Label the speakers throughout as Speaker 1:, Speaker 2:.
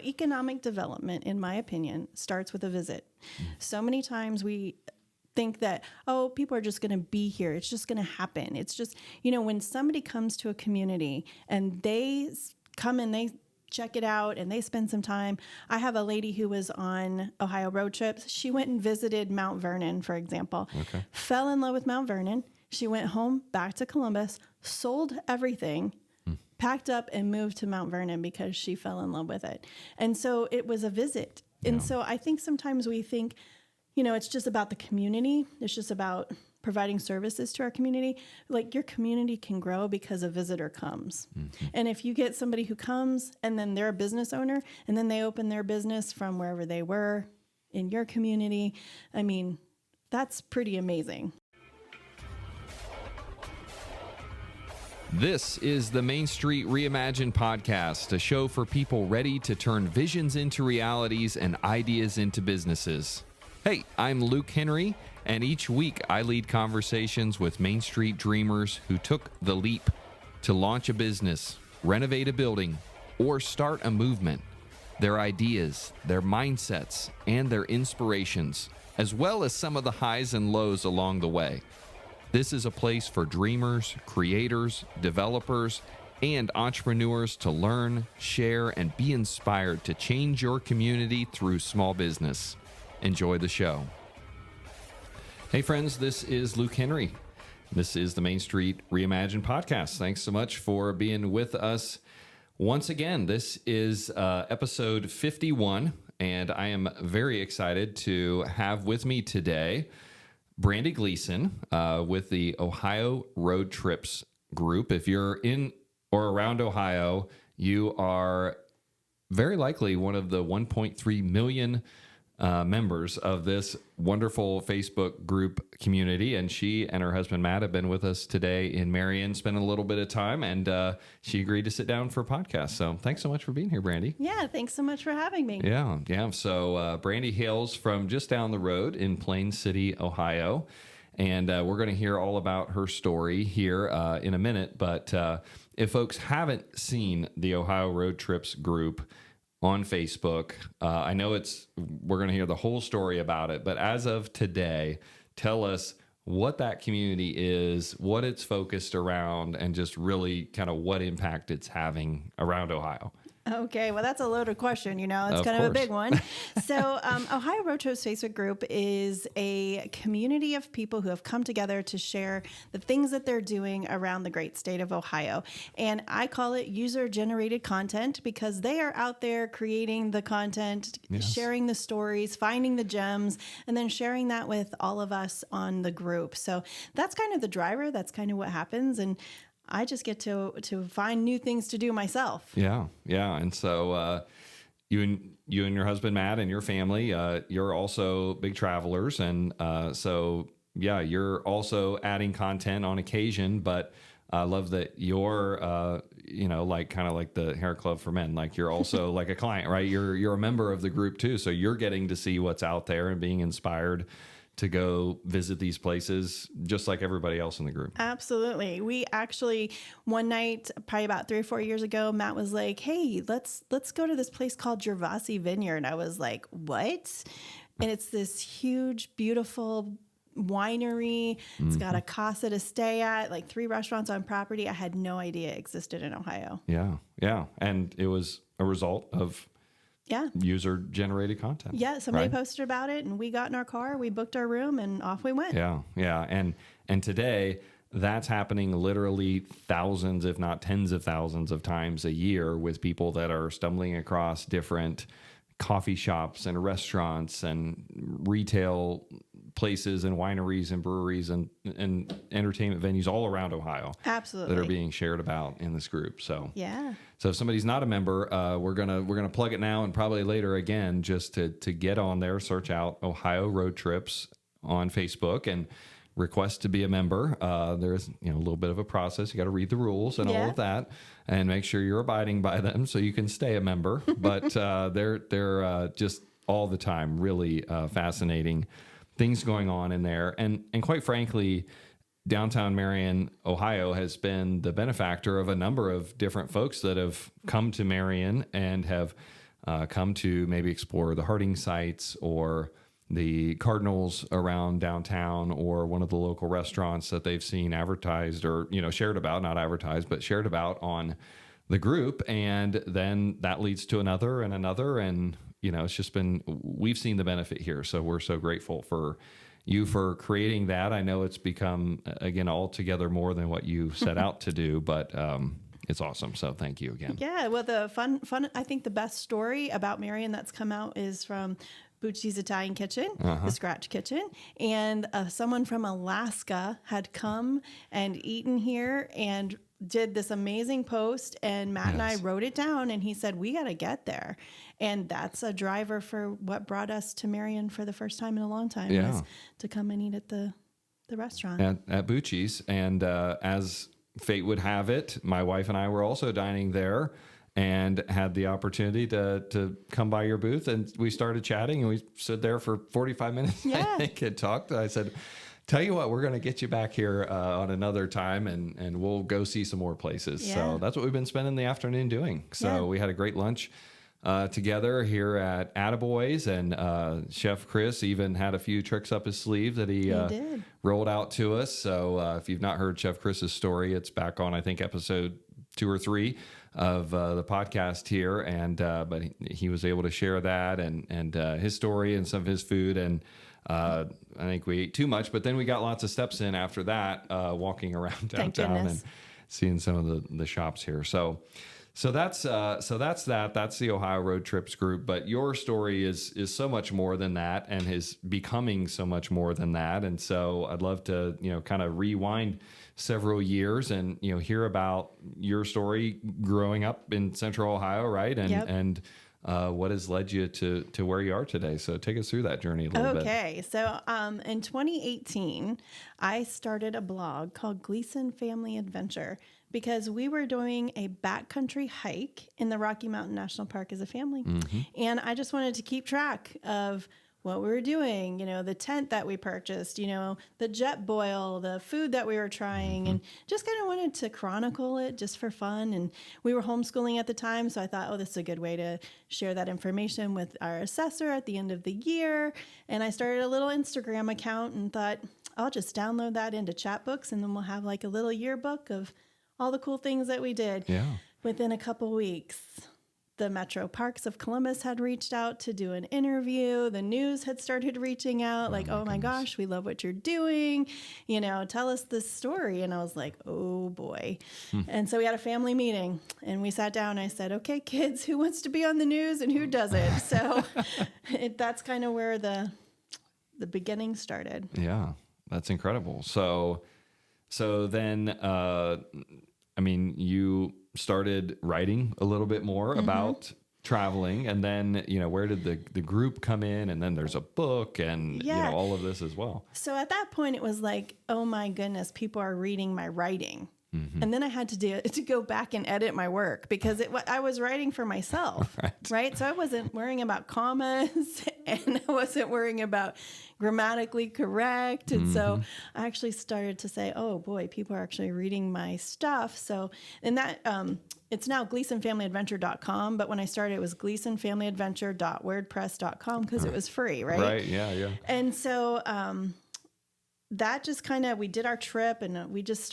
Speaker 1: Economic development, in my opinion, starts with a visit. So many times we think that, oh, people are just going to be here. It's just going to happen. It's just, when somebody comes to a community and they come and they check it out and they spend some time. I have a lady who was on Ohio road trips. She went and visited Mount Vernon, for example, fell in love with Mount Vernon. She went home back to Columbus, sold everything, packed up and moved to Mount Vernon because she fell in love with it. And so it was a visit. And so I think sometimes we think, it's just about the community. It's just about providing services to our community. Like, your community can grow because a visitor comes. And if you get somebody who comes and then they're a business owner and then they open their business from wherever they were in your community, I mean, that's pretty amazing.
Speaker 2: This is the Main Street Reimagined podcast, a show for people ready to turn visions into realities and ideas into businesses. Hey, I'm Luke Henry, and each week I lead conversations with Main Street dreamers who took the leap to launch a business, renovate a building, or start a movement. Their ideas, their mindsets, and their inspirations, as well as some of the highs and lows along the way. This is a place for dreamers, creators, developers, and entrepreneurs to learn, share, and be inspired to change your community through small business. Enjoy the show. Hey friends, this is Luke Henry. This is the Main Street Reimagined podcast. Thanks so much for being with us once again. This is episode 51, and I am very excited to have with me today Brandy Gleason with the Ohio Road Trips group. If you're in or around Ohio, you are very likely one of the 1.3 million members of this wonderful Facebook group community. And she and her husband, Matt, have been with us today in Marion, spending a little bit of time, and she agreed to sit down for a podcast. So thanks so much for being here, Brandy.
Speaker 1: Yeah, thanks so much for having me.
Speaker 2: Yeah. So Brandy hails from just down the road in Plain City, Ohio. And we're going to hear all about her story here in a minute. But if folks haven't seen the Ohio Road Trips group on Facebook, I know we're going to hear the whole story about it. But as of today, tell us what that community is, what it's focused around, and just really kind of what impact it's having around Ohio.
Speaker 1: Okay, well, that's a loaded question, It's kind of a big one. So Ohio Road Trips Facebook group is a community of people who have come together to share the things that they're doing around the great state of Ohio. And I call it user-generated content because they are out there creating the content, sharing the stories, finding the gems, and then sharing that with all of us on the group. So that's kind of the driver. That's kind of what happens. And I just get to find new things to do myself. Yeah.
Speaker 2: And so you and your husband, Matt, and your family, you're also big travelers. And so you're also adding content on occasion. But I love that you're, kind of like the Hair Club for Men. Like, you're also like a client, right? You're a member of the group too. So you're getting to see what's out there and being inspired to go visit these places just like everybody else in the group.
Speaker 1: Absolutely. We actually, one night, probably about 3 or 4 years ago, Matt was like, hey, let's go to this place called Gervasi Vineyard. I was like, what? And it's this huge, beautiful winery. It's got a casa to stay at, like 3 restaurants on property. I had no idea it existed in Ohio.
Speaker 2: Yeah. And it was a result of user-generated content.
Speaker 1: Yeah, somebody posted about it, and we got in our car, we booked our room, and off we went.
Speaker 2: Yeah. And today, that's happening literally thousands, if not tens of thousands of times a year with people that are stumbling across different coffee shops and restaurants and retail places and wineries and breweries and entertainment venues all around Ohio.
Speaker 1: Absolutely.
Speaker 2: That are being shared about in this group. So
Speaker 1: yeah.
Speaker 2: So if somebody's not a member, we're gonna plug it now and probably later again, just to get on there, search out Ohio Road Trips on Facebook and request to be a member. There's a little bit of a process. You got to read the rules and all of that, and make sure you're abiding by them so you can stay a member. But they're just all the time really fascinating things going on in there, and quite frankly, downtown Marion, Ohio, has been the benefactor of a number of different folks that have come to Marion and have come to maybe explore the Harding sites or the Cardinals around downtown, or one of the local restaurants that they've seen advertised or, shared about, not advertised, but shared about on the group. And then that leads to another and another. And, it's just we've seen the benefit here. So we're so grateful for you for creating that. I know it's become, again, altogether more than what you set out to do, but it's awesome. So thank you again.
Speaker 1: Yeah. Well, the fun, I think the best story about Marion that's come out is from Bucci's Italian Kitchen, the Scratch Kitchen. And someone from Alaska had come and eaten here and did this amazing post. And Matt and I wrote it down, and he said, we got to get there. And that's a driver for what brought us to Marion for the first time in a long time, was to come and eat at the restaurant.
Speaker 2: At Bucci's. And as fate would have it, my wife and I were also dining there and had the opportunity to come by your booth, and we started chatting, and we stood there for 45 minutes, I think, and talked. I said, tell you what, we're going to get you back here on another time, and we'll go see some more places. Yeah. So that's what we've been spending the afternoon doing. So we had a great lunch together here at Attaboy's, and Chef Chris even had a few tricks up his sleeve that he rolled out to us. So if you've not heard Chef Chris's story, it's back on, I think, episode 2 or 3 of the podcast here, and but he was able to share that and his story and some of his food, and I think we ate too much, but then we got lots of steps in after that, walking around downtown and seeing some of the shops here. So that's that. That's the Ohio Road Trips group. But your story is so much more than that, and is becoming so much more than that. And so I'd love to kind of rewind several years and hear about your story growing up in Central Ohio, right? And what has led you to where you are today. So take us through that journey a little bit.
Speaker 1: Okay. So in 2018, I started a blog called Gleason Family Adventure, because we were doing a backcountry hike in the Rocky Mountain National Park as a family. And I just wanted to keep track of what we were doing, the tent that we purchased, the jet boil, the food that we were trying, and just kind of wanted to chronicle it just for fun. And we were homeschooling at the time, so I thought, this is a good way to share that information with our assessor at the end of the year. And I started a little Instagram account and thought, I'll just download that into Chatbooks, and then we'll have like a little yearbook of all the cool things that we did. Within a couple weeks, the Metro Parks of Columbus had reached out to do an interview. The news had started reaching out, oh my gosh, we love what you're doing. Tell us this story. And I was like, oh boy. And so we had a family meeting, and we sat down. And I said, okay, kids, who wants to be on the news and who doesn't? So that's kind of where the beginning started.
Speaker 2: Yeah, that's incredible. So then, you started writing a little bit more about traveling, and then, where did the group come in? And then there's a book and, all of this as well.
Speaker 1: So at that point it was like, oh my goodness, people are reading my writing. And then I had to go back and edit my work, because I was writing for myself, right? So I wasn't worrying about commas, and I wasn't worrying about grammatically correct. And so I actually started to say, oh boy, people are actually reading my stuff. So, and that, it's now GleasonFamilyAdventure.com, but when I started, it was GleasonFamilyAdventure.wordpress.com, because it was free, right?
Speaker 2: Right, yeah.
Speaker 1: And so, that just kind of, we did our trip, and I just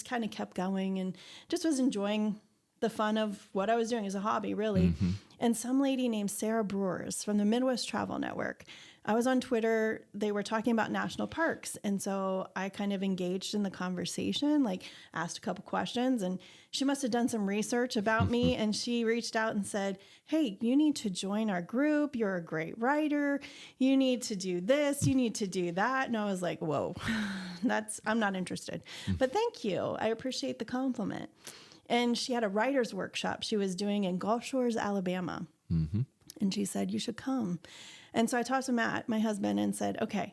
Speaker 1: kind of kept going and just was enjoying the fun of what I was doing as a hobby, really. And some lady named Sarah Brewers from the Midwest Travel Network, I was on Twitter, they were talking about national parks. And so I kind of engaged in the conversation, asked a couple questions, and she must have done some research about me. And she reached out and said, hey, you need to join our group. You're a great writer. You need to do this. You need to do that. And I was like, whoa, I'm not interested. But thank you. I appreciate the compliment. And she had a writer's workshop she was doing in Gulf Shores, Alabama. And she said, you should come. And so I talked to Matt, my husband, and said, okay,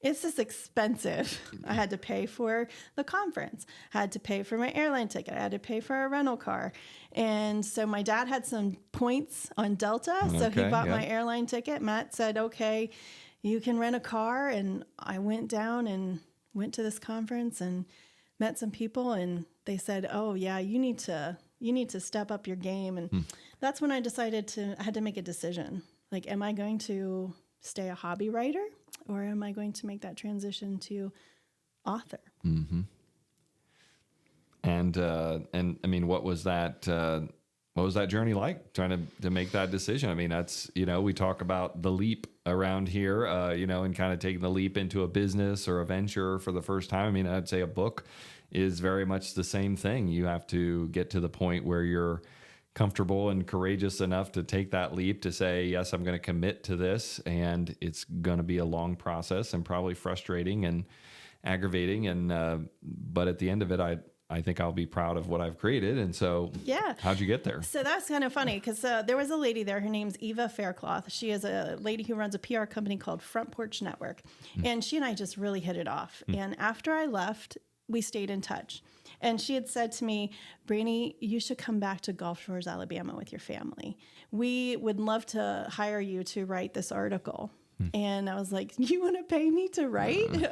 Speaker 1: it's this expensive. I had to pay for the conference. I had to pay for my airline ticket. I had to pay for a rental car. And so my dad had some points on Delta. So he bought my airline ticket. Matt said, okay, you can rent a car. And I went down and went to this conference and met some people. And they said, oh, yeah, you need to step up your game. And that's when I had to make a decision. Like, am I going to stay a hobby writer, or am I going to make that transition to author?
Speaker 2: Mm-hmm. And I mean, what was that journey like, trying to make that decision? I mean, that's, we talk about the leap around here, and kind of taking the leap into a business or a venture for the first time. I mean, I'd say a book is very much the same thing. You have to get to the point where you're comfortable and courageous enough to take that leap to say, yes, I'm going to commit to this, and it's going to be a long process and probably frustrating and aggravating. And, but at the end of it, I think I'll be proud of what I've created. And so,
Speaker 1: yeah.
Speaker 2: How'd you get there?
Speaker 1: So that's kind of funny because there was a lady there. Her name's Eva Faircloth. She is a lady who runs a PR company called Front Porch Network. And she and I just really hit it off. And after I left, we stayed in touch. And she had said to me, Brandy, you should come back to Gulf Shores, Alabama with your family. We would love to hire you to write this article. And I was like, you want to pay me to write?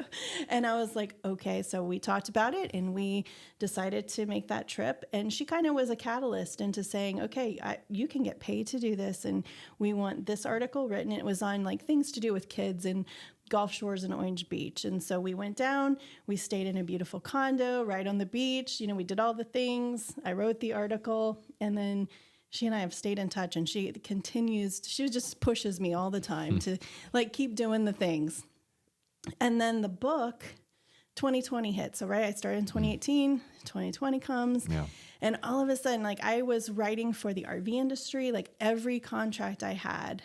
Speaker 1: And I was like, okay. So we talked about it and we decided to make that trip. And she kind of was a catalyst into saying, okay, you can get paid to do this. And we want this article written. It was on like things to do with kids and Gulf Shores and Orange Beach. And so we went down, we stayed in a beautiful condo right on the beach. We did all the things. I wrote the article, and then she and I have stayed in touch, and she just pushes me all the time to like keep doing the things. And then the book, 2020 hit. So, right, I started in 2018, 2020 comes. Yeah. And all of a sudden, like I was writing for the RV industry, like every contract I had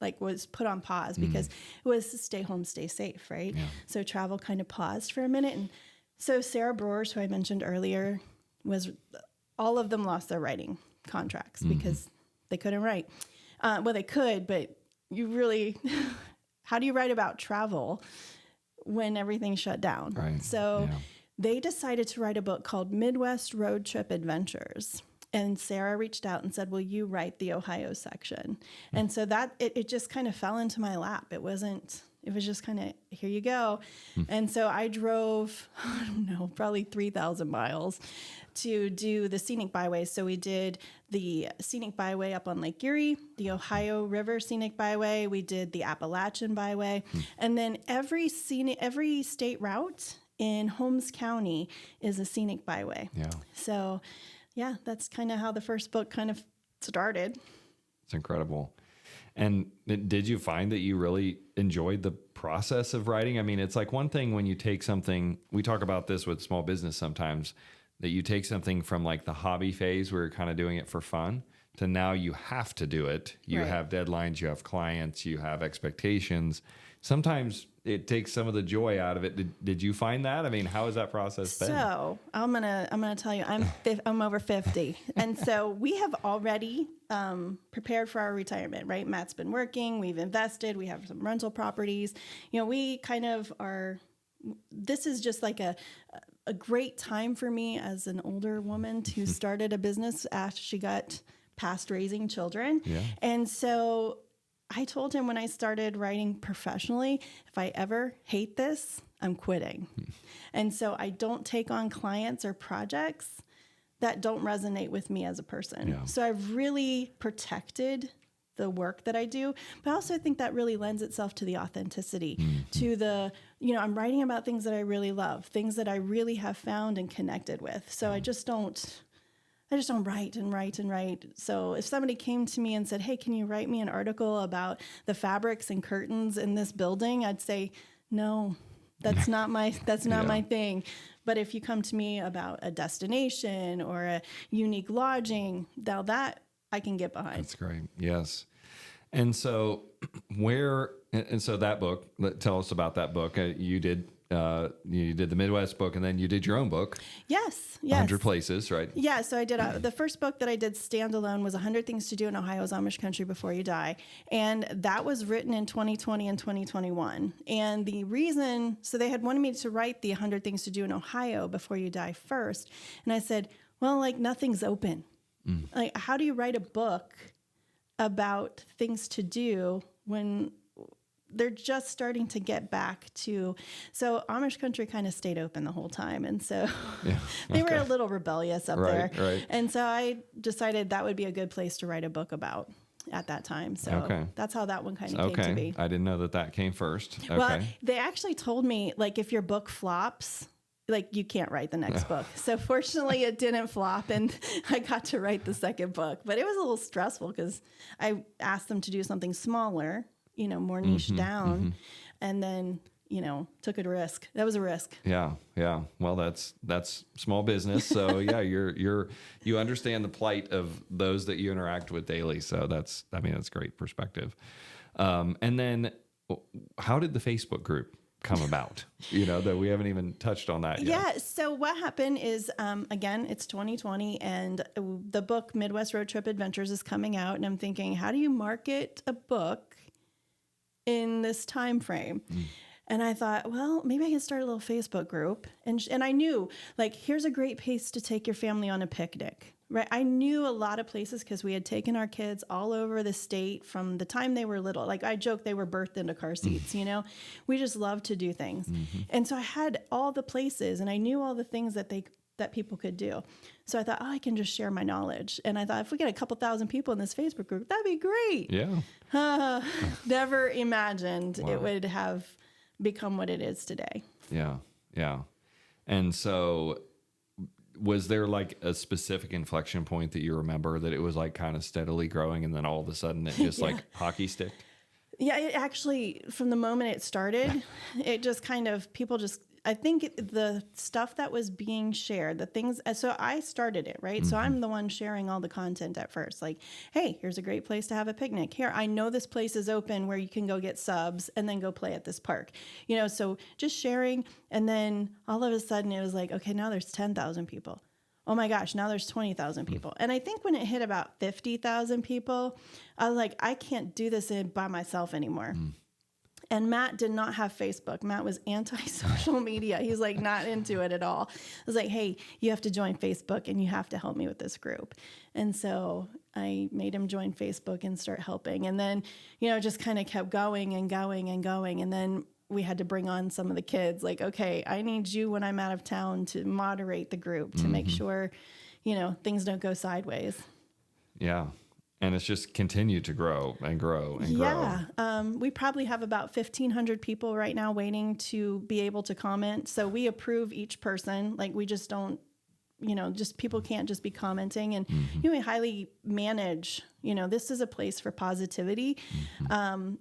Speaker 1: like was put on pause because it was stay home, stay safe, right? Yeah. So travel kind of paused for a minute. And so Sarah Brewers, who I mentioned earlier, all of them lost their writing contracts because they couldn't write. Well, they could, but you really, how do you write about travel when everything shut down? Right. So they decided to write a book called Midwest Road Trip Adventures. And Sarah reached out and said, will you write the Ohio section? And so that, it just kind of fell into my lap. It was just kind of, here you go. And so I drove, I don't know, probably 3,000 miles to do the scenic byways. So we did the scenic byway up on Lake Erie, the Ohio River Scenic Byway. We did the Appalachian Byway. And then every state route in Holmes County is a scenic byway. Yeah. So yeah, that's kind of how the first book kind of started.
Speaker 2: It's incredible. And did you find that you really enjoyed the process of writing? I mean, it's like one thing when you take something, we talk about this with small business sometimes, that you take something from like the hobby phase where you're kind of doing it for fun to now you have to do it. You have deadlines, you have clients, you have expectations. Sometimes it takes some of the joy out of it. Did you find that? I mean, how has that process been?
Speaker 1: So I'm gonna tell you, I'm over 50, and so we have already prepared for our retirement. Right, Matt's been working. We've invested. We have some rental properties. We kind of are. This is just like a great time for me as an older woman to started a business after she got past raising children, and so. I told him when I started writing professionally, if I ever hate this, I'm quitting. And so I don't take on clients or projects that don't resonate with me as a person. Yeah. So I've really protected the work that I do, but I also think that really lends itself to the authenticity, to the, I'm writing about things that I really love, things that I really have found and connected with. So I just don't write and write and write. So if somebody came to me and said, hey, can you write me an article about the fabrics and curtains in this building? I'd say, no, that's not my thing. But if you come to me about a destination or a unique lodging, now that I can get behind.
Speaker 2: That's great. Yes. And so that book, tell us about that book. You did the Midwest book, and then you did your own book.
Speaker 1: Yes.
Speaker 2: 100 Places, right?
Speaker 1: Yeah. So I did the first book that I did standalone was 100 Things to Do in Ohio's Amish Country Before You Die. And that was written in 2020 and 2021. And the reason, so they had wanted me to write the 100 Things to Do in Ohio Before You Die first. And I said, well, like nothing's open. Like, how do you write a book about things to do when they're just starting to get back to, so Amish country kind of stayed open the whole time. And so they were a little rebellious up there.
Speaker 2: Right.
Speaker 1: And so I decided that would be a good place to write a book about at that time. So that's how that one kind of came to be.
Speaker 2: I didn't know that came first. Okay.
Speaker 1: Well, they actually told me, like, if your book flops, like, you can't write the next book. So fortunately it didn't flop, and I got to write the second book, but it was a little stressful because I asked them to do something smaller, more niche down, and then, took a risk. That was a risk.
Speaker 2: Yeah. Well, that's small business. So yeah, you understand the plight of those that you interact with daily. So that's great perspective. And then how did the Facebook group come about? That we haven't even touched on that yet.
Speaker 1: Yeah. So what happened is, again, it's 2020 and the book Midwest Road Trip Adventures is coming out, and I'm thinking, how do you market a book in this time frame? And I thought, well, maybe I can start a little Facebook group. And I knew, like, here's a great place to take your family on a picnic, right? I knew a lot of places because we had taken our kids all over the state from the time they were little. Like, I joke they were birthed into car seats, We just love to do things. And so I had all the places, and I knew all the things that people could do. So I thought, I can just share my knowledge. And I thought, if we get a couple thousand people in this Facebook group, that'd be great.
Speaker 2: Yeah.
Speaker 1: Never imagined it would have become what it is today.
Speaker 2: Yeah. And so was there like a specific inflection point that you remember that it was like kind of steadily growing, and then all of a sudden it just like hockey sticked? Yeah,
Speaker 1: it actually, from the moment it started, it just kind of, I think the stuff that was being shared, the things, so I started it, right? So I'm the one sharing all the content at first. Like, hey, here's a great place to have a picnic. Here, I know this place is open where you can go get subs and then go play at this park. So just sharing. And then all of a sudden it was like, okay, now there's 10,000 people. Oh my gosh, now there's 20,000 people. And I think when it hit about 50,000 people, I was like, I can't do this by myself anymore. And Matt did not have Facebook. Matt was anti-social media. He's like not into it at all. I was like, hey, you have to join Facebook and you have to help me with this group. And so I made him join Facebook and start helping. And then, just kind of kept going and going and going. And then we had to bring on some of the kids. Like, okay, I need you when I'm out of town to moderate the group to make sure, things don't go sideways.
Speaker 2: Yeah. And it's just continued to grow and grow and grow.
Speaker 1: Yeah. We probably have about 1,500 people right now waiting to be able to comment. So we approve each person. Like, we just don't, just people can't just be commenting. And we highly manage, this is a place for positivity.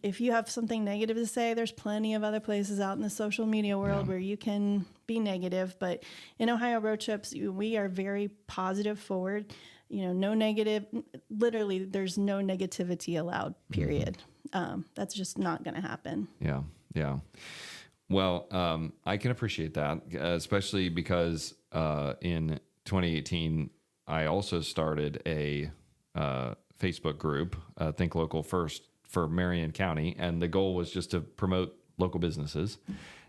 Speaker 1: If you have something negative to say, there's plenty of other places out in the social media world where you can be negative. But in Ohio Road Trips, we are very positive forward. No negative, literally there's no negativity allowed, period. That's just not going to happen. Yeah. Well, I can appreciate that, especially because in 2018, I also started a Facebook group, Think Local First, for Marion County. And the goal was just to promote local businesses.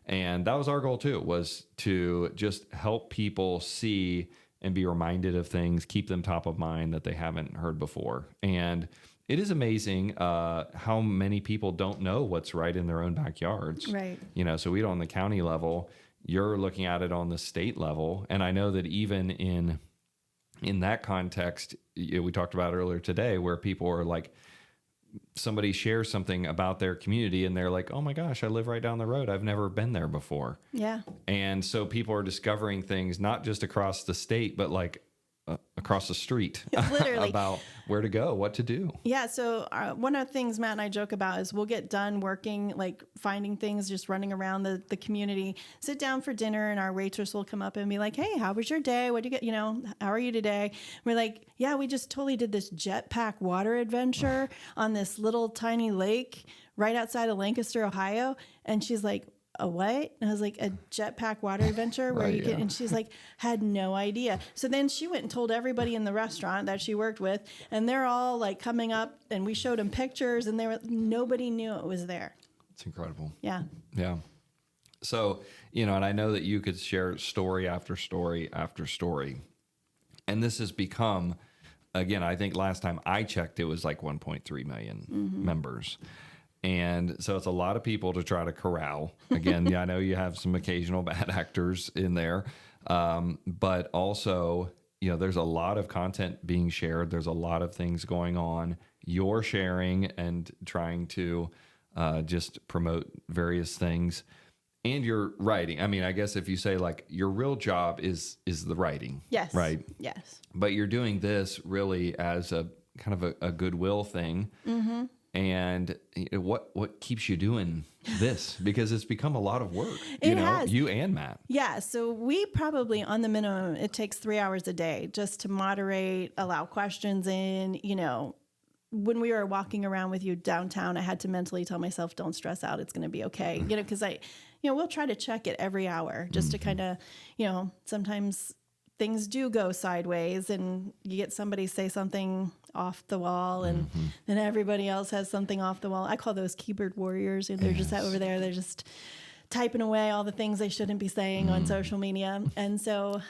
Speaker 1: And that was our goal too, was to just help people see and be reminded of things, keep them top of mind that they haven't heard before. And it is amazing how many people don't know what's right in their own backyards. Right.
Speaker 2: So we don't on the county level, you're looking at it on the state level. And I know that even in that context, we talked about earlier today, where people are like, somebody shares something about their community and they're like, oh my gosh, I live right down the road. I've never been there before.
Speaker 1: Yeah.
Speaker 2: And so people are discovering things, not just across the state, but like across the street
Speaker 1: literally
Speaker 2: about where to go, what to do.
Speaker 1: Yeah. So one of the things Matt and I joke about is we'll get done working, like finding things, just running around the community, sit down for dinner, and our waitress will come up and be like, hey, how was your day? What do you get? How are you today? And we're like, yeah, we just totally did this jetpack water adventure on this little tiny lake right outside of Lancaster, Ohio. And she's like, a what? And I was like, a jetpack water adventure where you can, and she's like, had no idea. So then she went and told everybody in the restaurant that she worked with, and they're all like coming up, and we showed them pictures, and nobody knew it was there.
Speaker 2: It's incredible.
Speaker 1: Yeah.
Speaker 2: Yeah. So, and I know that you could share story after story after story. And this has become, again, I think last time I checked, it was like 1.3 million members. And so it's a lot of people to try to corral. Again, yeah, I know you have some occasional bad actors in there. But also, there's a lot of content being shared. There's a lot of things going on. You're sharing and trying to just promote various things. And you're writing. I mean, I guess if you say like your real job is the writing.
Speaker 1: Yes.
Speaker 2: Right.
Speaker 1: Yes.
Speaker 2: But you're doing this really as a kind of a goodwill thing. Mm-hmm. And what keeps you doing this? Because it's become a lot of work,
Speaker 1: has.
Speaker 2: You and Matt.
Speaker 1: Yeah. So we probably on the minimum, it takes 3 hours a day just to moderate, allow questions in, when we were walking around with you downtown, I had to mentally tell myself, don't stress out. It's going to be okay. Because we'll try to check it every hour just to kind of, sometimes things do go sideways and you get somebody say something off the wall and then everybody else has something off the wall. I call those keyboard warriors, and they're just over there. They're just typing away all the things they shouldn't be saying on social media. And so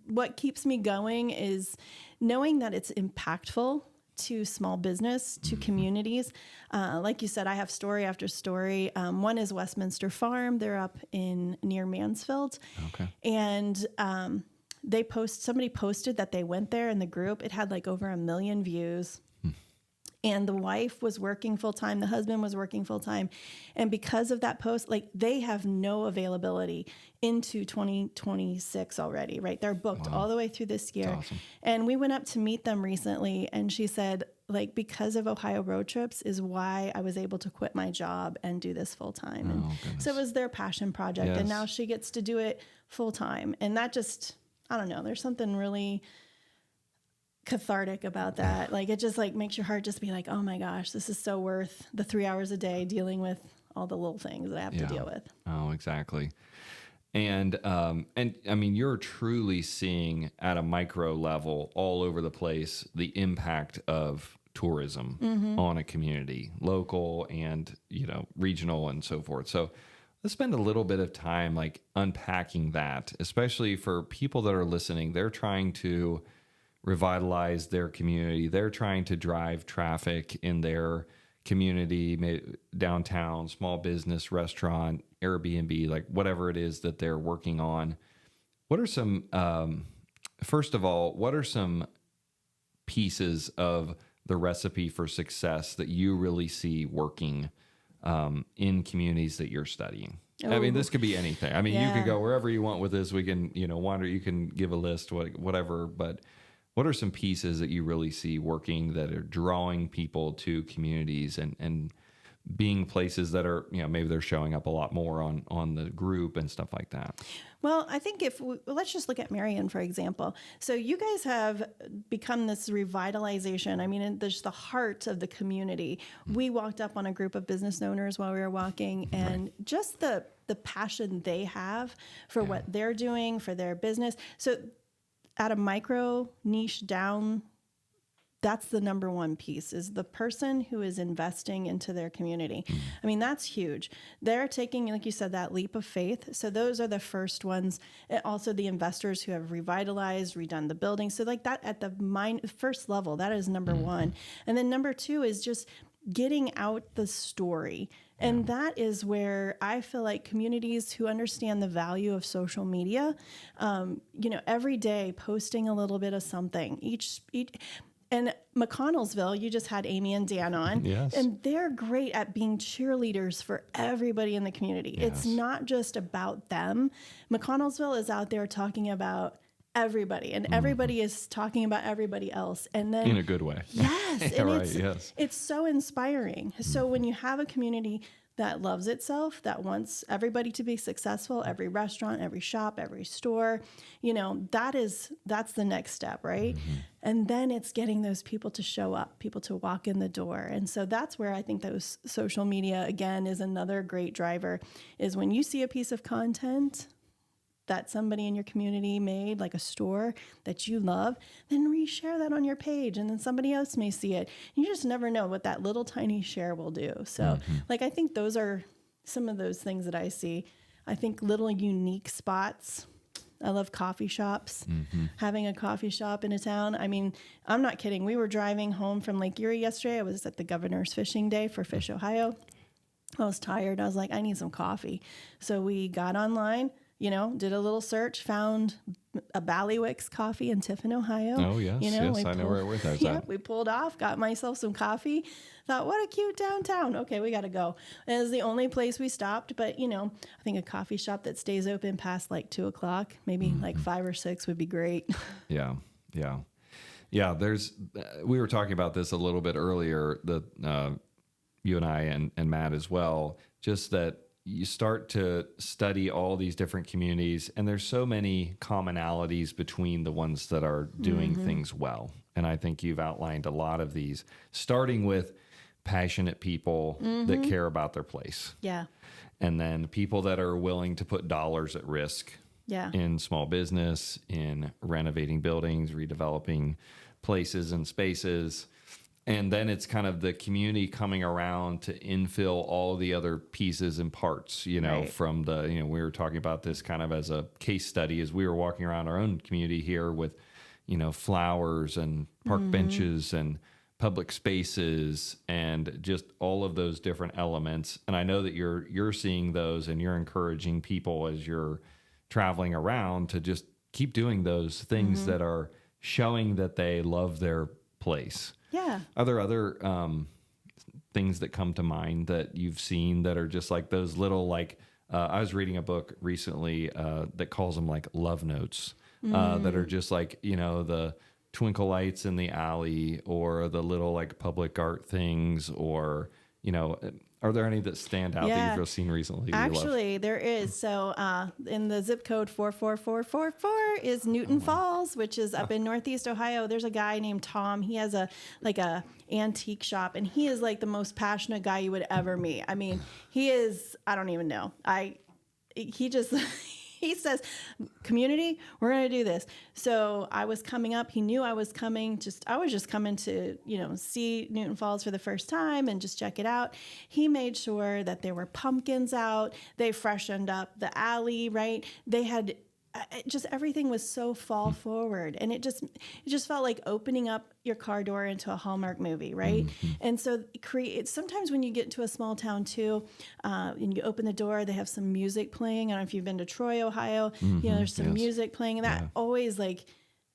Speaker 1: what keeps me going is knowing that it's impactful to small business, to communities. Like you said, I have story after story. One is Westminster Farm. They're up near Mansfield.
Speaker 2: Okay.
Speaker 1: And somebody posted that they went there in the group. It had like over 1 million views. And the wife was working full time. The husband was working full time. And because of that post, like they have no availability into 2026 already, right? They're booked all the way through this year.
Speaker 2: That's awesome.
Speaker 1: And we went up to meet them recently. And she said, like, because of Ohio road trips is why I was able to quit my job and do this full time. And so it was their passion project.
Speaker 2: Yes.
Speaker 1: And now she gets to do it full time. And that just, I don't know, there's something really cathartic about that. Like it just like makes your heart just be like, oh my gosh, this is so worth the 3 hours a day dealing with all the little things that I have to deal with.
Speaker 2: Oh, exactly. And I mean, you're truly seeing at a micro level all over the place the impact of tourism on a community, local and, regional and so forth. So let's spend a little bit of time like unpacking that, especially for people that are listening. They're trying to revitalize their community. They're trying to drive traffic in their community, downtown, small business, restaurant, Airbnb, like whatever it is that they're working on. What are some, first of all, what are some pieces of the recipe for success that you really see working in communities that you're studying?
Speaker 1: Oh.
Speaker 2: I mean, this could be anything. I mean, you could go wherever you want with this. We can, wander, you can give a list, whatever, but what are some pieces that you really see working that are drawing people to communities and being places that are, maybe they're showing up a lot more on the group and stuff like that?
Speaker 1: Well, I think let's just look at Marion, for example. So you guys have become this revitalization. I mean, there's the heart of the community. We walked up on a group of business owners while we were walking, and just the passion they have for what they're doing, for their business. So at a micro niche down, that's the number one piece, is the person who is investing into their community. I mean, that's huge. They're taking, like you said, that leap of faith. So those are the first ones. And also the investors who have revitalized, redone the building. So like that at the first level, that is number one. And then number two is just getting out the story. And that is where I feel like communities who understand the value of social media, every day posting a little bit of something, each and McConnellsville, you just had Amy and Dan on, and they're great at being cheerleaders for everybody in the community.
Speaker 2: Yes.
Speaker 1: It's not just about them. McConnellsville is out there talking about everybody, and everybody is talking about everybody else. And then
Speaker 2: in a good way.
Speaker 1: Yes.
Speaker 2: Yeah,
Speaker 1: and it's so inspiring. So when you have a community that loves itself, that wants everybody to be successful, every restaurant, every shop, every store, that's the next step, right? And then it's getting those people to show up, people to walk in the door. And so that's where I think those social media, again, is another great driver, is when you see a piece of content that somebody in your community made, like a store that you love, then reshare that on your page, and then somebody else may see it. You just never know what that little tiny share will do. So I think those are some of those things that I see. I think little unique spots I love coffee shops. Having a coffee shop in a town. I mean, I'm not kidding. We were driving home from Lake Erie yesterday. I was at the Governor's Fishing Day for Fish Ohio. I was tired. I was like, I need some coffee. So we got online, did a little search, found a Ballywick's coffee in Tiffin, Ohio.
Speaker 2: Oh, yes. Yes, I know where that's at.
Speaker 1: We pulled off, got myself some coffee. Thought, what a cute downtown. Okay, we got to go. It was the only place we stopped. But, I think a coffee shop that stays open past like 2 o'clock, maybe like 5 or 6 would be great.
Speaker 2: Yeah. We were talking about this a little bit earlier, you and I and Matt as well, just that you start to study all these different communities, and there's so many commonalities between the ones that are doing things well. And I think you've outlined a lot of these, starting with passionate people that care about their place.
Speaker 1: Yeah.
Speaker 2: And then people that are willing to put dollars at risk in small business, in renovating buildings, redeveloping places and spaces. And then it's kind of the community coming around to infill all the other pieces and parts, from we were talking about this kind of as a case study as we were walking around our own community here with, flowers and park benches and public spaces and just all of those different elements. And I know that you're seeing those and you're encouraging people as you're traveling around to just keep doing those things that are showing that they love their place.
Speaker 1: Yeah.
Speaker 2: Are there other things that come to mind that you've seen that are just like those little, I was reading a book recently that calls them like love notes that are just like, the twinkle lights in the alley or the little like public art things or, are there any that stand out that you've seen recently?
Speaker 1: Actually, there is. So in the zip code 44444 is Newton Falls, which is up in Northeast Ohio. There's a guy named Tom. He has a antique shop, and he is like the most passionate guy you would ever meet. I mean, he is, I don't even know. He just... He says, community, we're going to do this. So I was coming up. He knew I was coming. I was just coming to, see Newton Falls for the first time and just check it out. He made sure that there were pumpkins out. They freshened up the alley, right? They had just everything was so fall forward, and it just felt like opening up your car door into a Hallmark movie, right? And so sometimes when you get to a small town too, and you open the door, they have some music playing. I don't know if you've been to Troy, Ohio. There's some music playing, and that always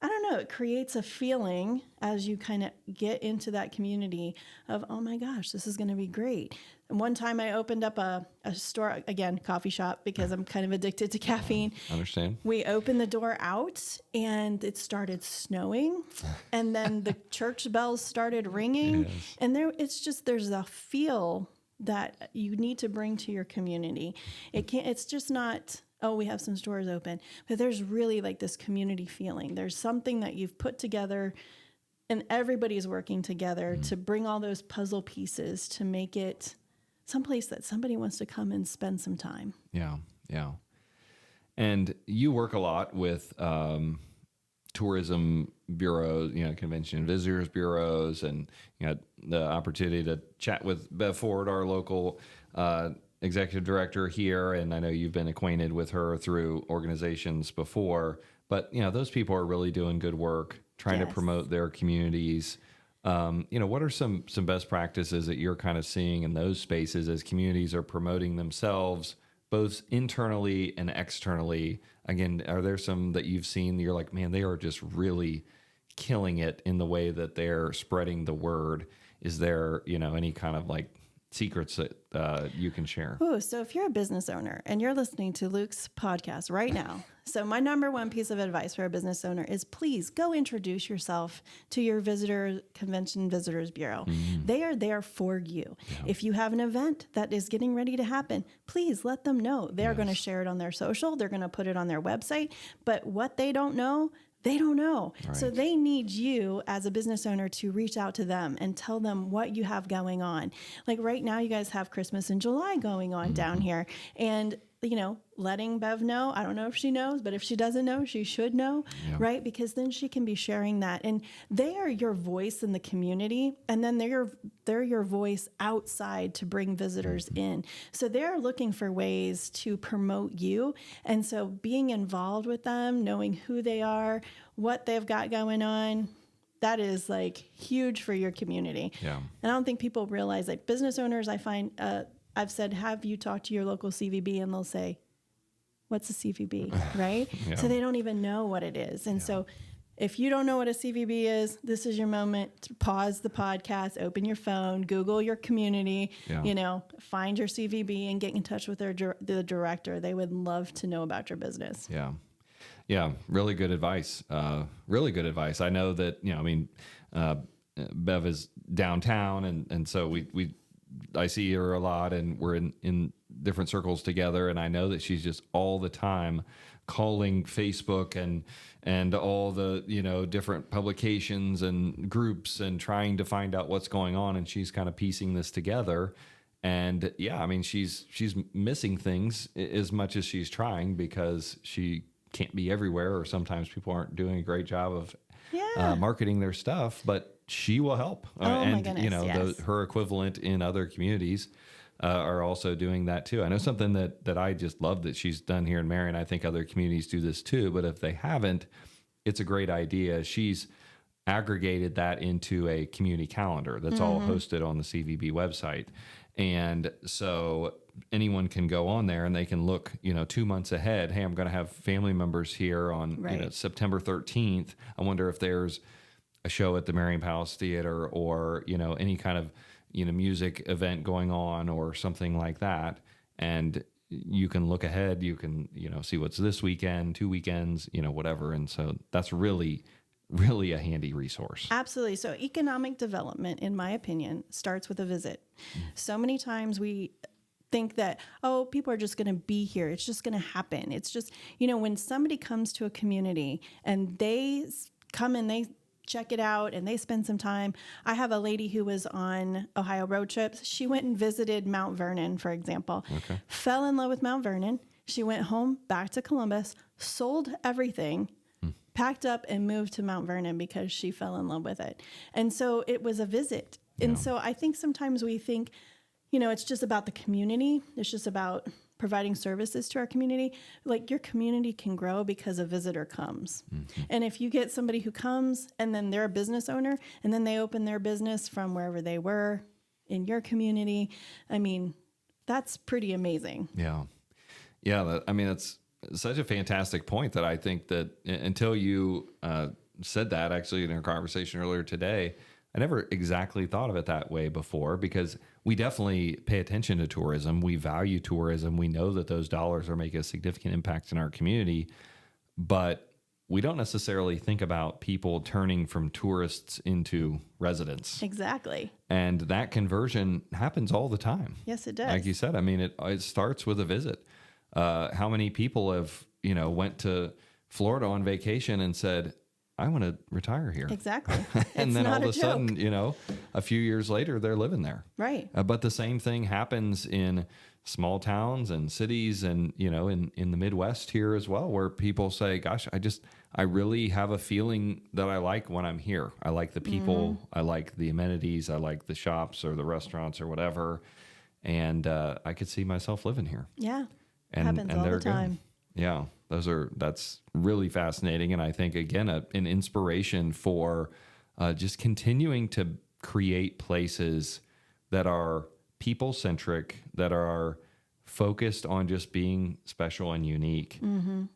Speaker 1: I don't know, it creates a feeling as you kind of get into that community of, oh my gosh, this is going to be great. And one time I opened up a store, again, coffee shop, because I'm kind of addicted to caffeine.
Speaker 2: I understand.
Speaker 1: We opened the door out and it started snowing, and then the church bells started ringing. Yes. And there's a feel that you need to bring to your community. It's just not, oh, we have some stores open, but there's really like this community feeling. There's something that you've put together and everybody's working together to bring all those puzzle pieces to make it someplace that somebody wants to come and spend some time.
Speaker 2: Yeah. And you work a lot with tourism bureaus, convention and visitors bureaus, and you had the opportunity to chat with Bev Ford, our local executive director here, and I know you've been acquainted with her through organizations before, but those people are really doing good work trying to promote their communities. What are some best practices that you're kind of seeing in those spaces as communities are promoting themselves, both internally and externally? Again, are there some that you've seen that you're like, man, they are just really killing it in the way that they're spreading the word? Is there, any kind of like secrets that you can share?
Speaker 1: Oh, so if you're a business owner and you're listening to Luke's podcast right now, so my number one piece of advice for a business owner is please go introduce yourself to your convention visitors bureau. They are there for you. Yeah. If you have an event that is getting ready to happen, please let them know. They're going to share it on their social. They're going to put it on their website. But what they don't know, they don't know. Right. So they need you as a business owner to reach out to them and tell them what you have going on. Like right now, you guys have Christmas in July going on down here. And letting Bev know. I don't know if she knows, but if she doesn't know, she should know, right? Because then she can be sharing that. And they are your voice in the community, and then they're your voice outside to bring visitors in. So they're looking for ways to promote you. And so being involved with them, knowing who they are, what they've got going on, that is like huge for your community.
Speaker 2: Yeah.
Speaker 1: And I don't think people realize, like business owners, I find, I've said, have you talked to your local CVB? And they'll say, what's a CVB, right?
Speaker 2: Yeah.
Speaker 1: So they don't even know what it is. And so if you don't know what a CVB is, this is your moment to pause the podcast, open your phone, Google your community, find your CVB and get in touch with the director. They would love to know about your business.
Speaker 2: Yeah. Yeah. Really good advice. Really good advice. I know that, Bev is downtown and so I see her a lot and we're in different circles together. And I know that she's just all the time calling Facebook and all the, different publications and groups and trying to find out what's going on. And she's kind of piecing this together. And she's missing things as much as she's trying because she can't be everywhere, or sometimes people aren't doing a great job of marketing their stuff, but she will help.
Speaker 1: My goodness, yes.
Speaker 2: Her equivalent in other communities are also doing that too. I know something that I just love that she's done here in Marion. I think other communities do this too, but if they haven't, it's a great idea. She's aggregated that into a community calendar that's all hosted on the CVB website. And so anyone can go on there and they can look, 2 months ahead. Hey, I'm going to have family members here on September 13th. I wonder if there's a show at the Marion Palace Theater or, any kind of, music event going on or something like that. And you can look ahead, you can, see what's this weekend, 2 weekends, whatever. And so that's really a handy resource.
Speaker 1: Absolutely. So economic development, in my opinion, starts with a visit. So many times we think that, people are just going to be here. It's just going to happen. It's just, when somebody comes to a community and they come and they check it out and they spend some time. I have a lady who was on Ohio road trips. She went and visited Mount Vernon, for example, fell in love with Mount Vernon. She went home back to Columbus, sold everything, packed up and moved to Mount Vernon because she fell in love with it. And so it was a visit. And so I think sometimes we think, it's just about the community. It's just about providing services to our community. Like your community can grow because a visitor comes. And if you get somebody who comes and then they're a business owner and then they open their business from wherever they were in your community, that's pretty amazing.
Speaker 2: Yeah. Yeah. That's such a fantastic point that I think that until you said that actually in our conversation earlier today, I never exactly thought of it that way before because we definitely pay attention to tourism. We value tourism. We know that those dollars are making a significant impact in our community, but we don't necessarily think about people turning from tourists into residents.
Speaker 1: Exactly.
Speaker 2: And that conversion happens all the time.
Speaker 1: Yes, it does.
Speaker 2: Like you said, it starts with a visit. How many people have, went to Florida on vacation and said, I want to retire here.
Speaker 1: Exactly.
Speaker 2: And then all of a sudden, a few years later, they're living there.
Speaker 1: Right.
Speaker 2: But the same thing happens in small towns and cities and, in the Midwest here as well, where people say, gosh, I really have a feeling that I like when I'm here. I like the people. I like the amenities. I like the shops or the restaurants or whatever. And I could see myself living here.
Speaker 1: Yeah.
Speaker 2: And,
Speaker 1: happens all the time.
Speaker 2: Good. Yeah, that's really fascinating. And I think, again, an inspiration for just continuing to create places that are people-centric, that are focused on just being special and unique,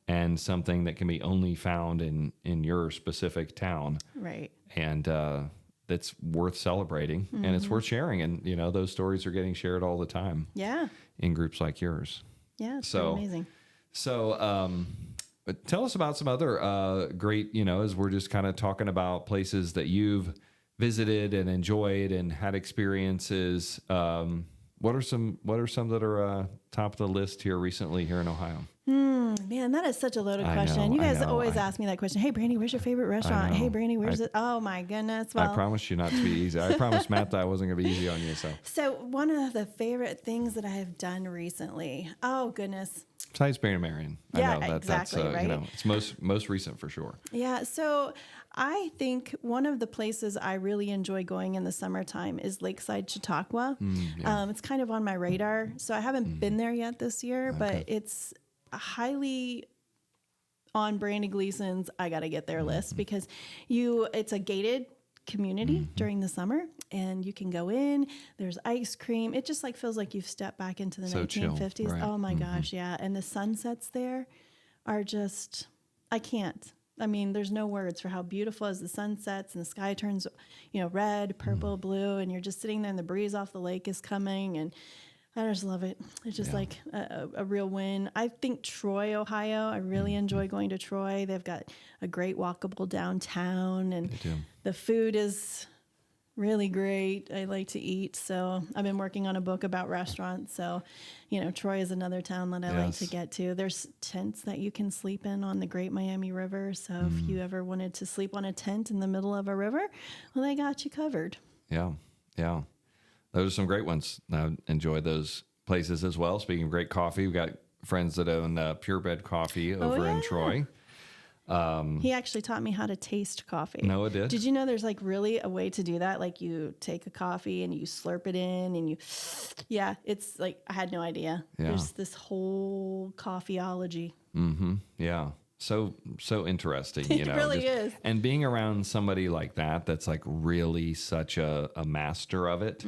Speaker 2: and something that can be only found in your specific town.
Speaker 1: Right.
Speaker 2: And that's worth celebrating, and it's worth sharing. And, those stories are getting shared all the time.
Speaker 1: Yeah.
Speaker 2: In groups like yours.
Speaker 1: Yeah, it's amazing.
Speaker 2: So tell us about some other great, as we're just kind of talking about places that you've visited and enjoyed and had experiences. What are some that are top of the list here recently here in Ohio?
Speaker 1: Man, that is such a loaded question. You guys always ask me that question. Hey, Brandy, where's your favorite restaurant? Hey, Brandy, where's it? Oh, my goodness. Well,
Speaker 2: I promised you not to be easy. I promised Matt that I wasn't going to be easy on you. So
Speaker 1: one of the favorite things that I have done recently, oh, goodness.
Speaker 2: Besides Marion.
Speaker 1: Yeah,
Speaker 2: I know
Speaker 1: exactly,
Speaker 2: that's,
Speaker 1: right?
Speaker 2: it's most recent for sure.
Speaker 1: Yeah, so I think one of the places I really enjoy going in the summertime is Lakeside Chautauqua. It's kind of on my radar. So I haven't been there yet this year, but it's highly on Brandy Gleason's I got to get there list because it's a gated community during the summer and you can go in, there's ice cream. It just like feels like you've stepped back into the
Speaker 2: So
Speaker 1: 1950s.
Speaker 2: chill, right?
Speaker 1: Oh my gosh. Yeah. And the sunsets there are just, I can't. I mean, there's no words for how beautiful as the sun sets and the sky turns, red, purple, blue, and you're just sitting there and the breeze off the lake is coming and I just love it. It's just like a real win. I think Troy, Ohio, I really enjoy going to Troy. They've got a great walkable downtown and the food is really great. I like to eat. So I've been working on a book about restaurants. So, Troy is another town that I like to get to. There's tents that you can sleep in on the Great Miami River. So if you ever wanted to sleep on a tent in the middle of a river, well, they got you covered.
Speaker 2: Yeah. Yeah. Those are some great ones. I enjoy those places as well. Speaking of great coffee, we've got friends that own Purebred Coffee over in Troy.
Speaker 1: He actually taught me how to taste coffee.
Speaker 2: No, it did.
Speaker 1: Did you know there's like really a way to do that? Like you take a coffee and you slurp it in and it's like, I had no idea.
Speaker 2: Yeah.
Speaker 1: There's this whole coffeeology.
Speaker 2: Mm-hmm. Yeah. So interesting,
Speaker 1: It really is.
Speaker 2: And being around somebody like that's like really such a master of it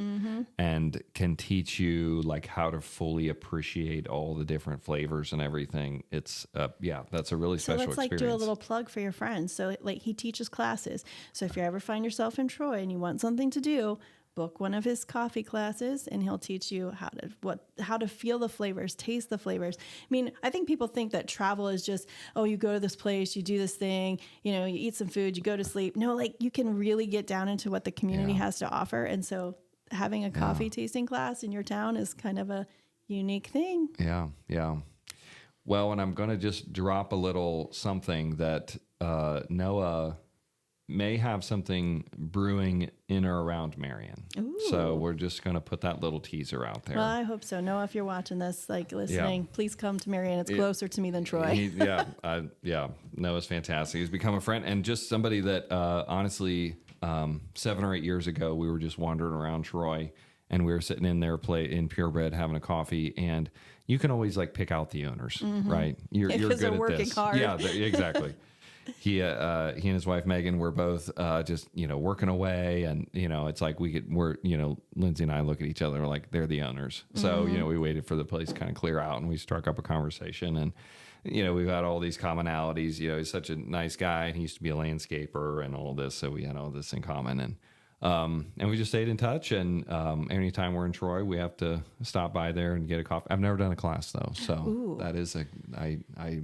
Speaker 2: and can teach you like how to fully appreciate all the different flavors and everything. It's that's a really special experience.
Speaker 1: So let's like do a little plug for your friends. So like he teaches classes. So if you ever find yourself in Troy and you want something to do, book one of his coffee classes and he'll teach you how to feel the flavors, taste the flavors. I mean, I think people think that travel is just, you go to this place, you do this thing, you eat some food, you go to sleep. No, like you can really get down into what the community has to offer. And so having a coffee tasting class in your town is kind of a unique thing.
Speaker 2: Yeah. Yeah. Well, and I'm going to just drop a little something that Noah may have something brewing in or around Marion.
Speaker 1: Ooh.
Speaker 2: So we're just going to put that little teaser out there.
Speaker 1: Well, I hope so. Noah, if you're watching this, like listening, please come to Marion. It's closer to me than Troy.
Speaker 2: Noah's fantastic. He's become a friend and just somebody that honestly, 7 or 8 years ago, we were just wandering around Troy and we were sitting in there in Purebred having a coffee, and you can always like pick out the owners, right? You're good
Speaker 1: they're
Speaker 2: at
Speaker 1: working
Speaker 2: this.
Speaker 1: hard.
Speaker 2: Yeah, exactly. He and his wife Megan were both just working away, and it's like Lindsay and I look at each other like they're the owners. So we waited for the place to kind of clear out, and we struck up a conversation, and we've had all these commonalities. He's such a nice guy, and he used to be a landscaper and all this, so we had all this in common, and we just stayed in touch. And anytime we're in Troy, we have to stop by there and get a coffee. I've never done a class though, so that is I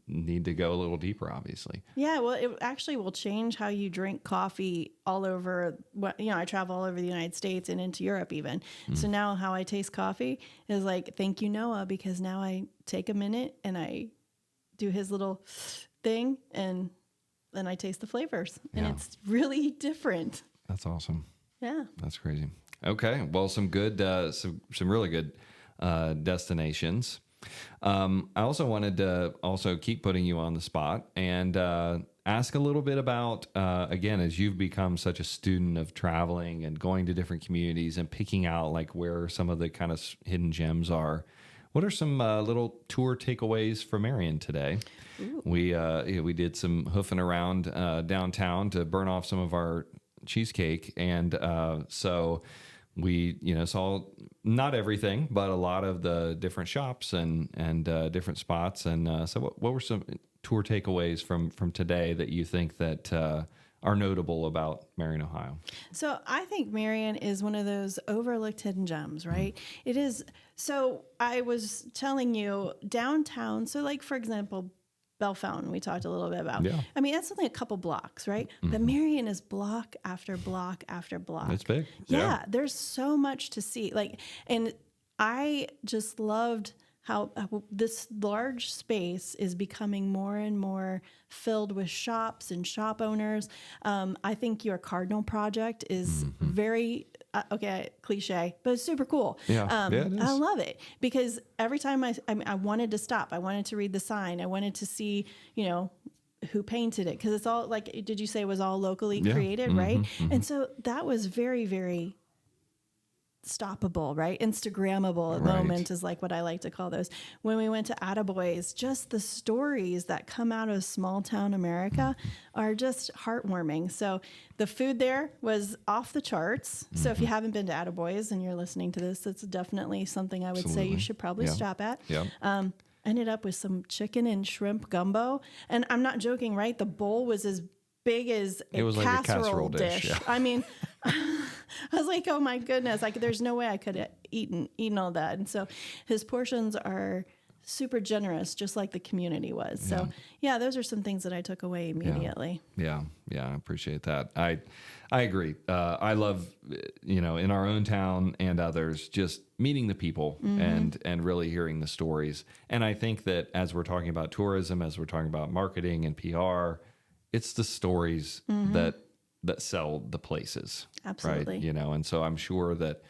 Speaker 2: need to go a little deeper, obviously.
Speaker 1: Yeah, well, it actually will change how you drink coffee all over. I travel all over the United States and into Europe even. So now how I taste coffee is like, thank you, Noah, because now I take a minute and I do his little thing and then I taste the flavors. And it's really different.
Speaker 2: That's awesome.
Speaker 1: Yeah.
Speaker 2: That's crazy. Okay. Well, some good, some really good destinations. I also wanted to keep putting you on the spot and ask a little bit about, again, as you've become such a student of traveling and going to different communities and picking out like where some of the kind of hidden gems are. What are some little tour takeaways from Marion today? Ooh. We did some hoofing around downtown to burn off some of our cheesecake, and so we saw not everything, but a lot of the different shops and different spots. And so what were some tour takeaways from today that you think that are notable about Marion, Ohio?
Speaker 1: So I think Marion is one of those overlooked hidden gems, right? It is. So I was telling you downtown. So like, for example, Bell Fountain, we talked a little bit about.
Speaker 2: Yeah.
Speaker 1: I mean, that's only a couple blocks, right? But Marion is block after block after block.
Speaker 2: It's big.
Speaker 1: Yeah, there's so much to see. And I just loved how this large space is becoming more and more filled with shops and shop owners. I think your Cardinal project is very, okay, cliche, but it's super cool.
Speaker 2: Yeah, it is.
Speaker 1: I love it because every time I wanted to stop, I wanted to read the sign. I wanted to see, who painted it. Cause it's all like, did you say it was all locally created? Right. And so that was very, very stoppable, right? Instagrammable moment is like what I like to call those. When we went to Attaboys, just the stories that come out of small town America are just heartwarming. So the food there was off the charts. So if you haven't been to Attaboys and you're listening to this, it's definitely something I would say you should probably stop at. Ended up with some chicken and shrimp gumbo. And I'm not joking, right? The bowl was as big as
Speaker 2: it was like a casserole dish. Yeah.
Speaker 1: I mean, I was like, oh my goodness, like there's no way I could have eaten all that. And so his portions are super generous, just like the community was. So yeah, those are some things that I took away immediately.
Speaker 2: Yeah. I appreciate that. I agree. I love, in our own town and others, just meeting the people and really hearing the stories. And I think that as we're talking about tourism, as we're talking about marketing and PR, it's the stories that sell the places.
Speaker 1: Absolutely.
Speaker 2: Right. And so I'm sure that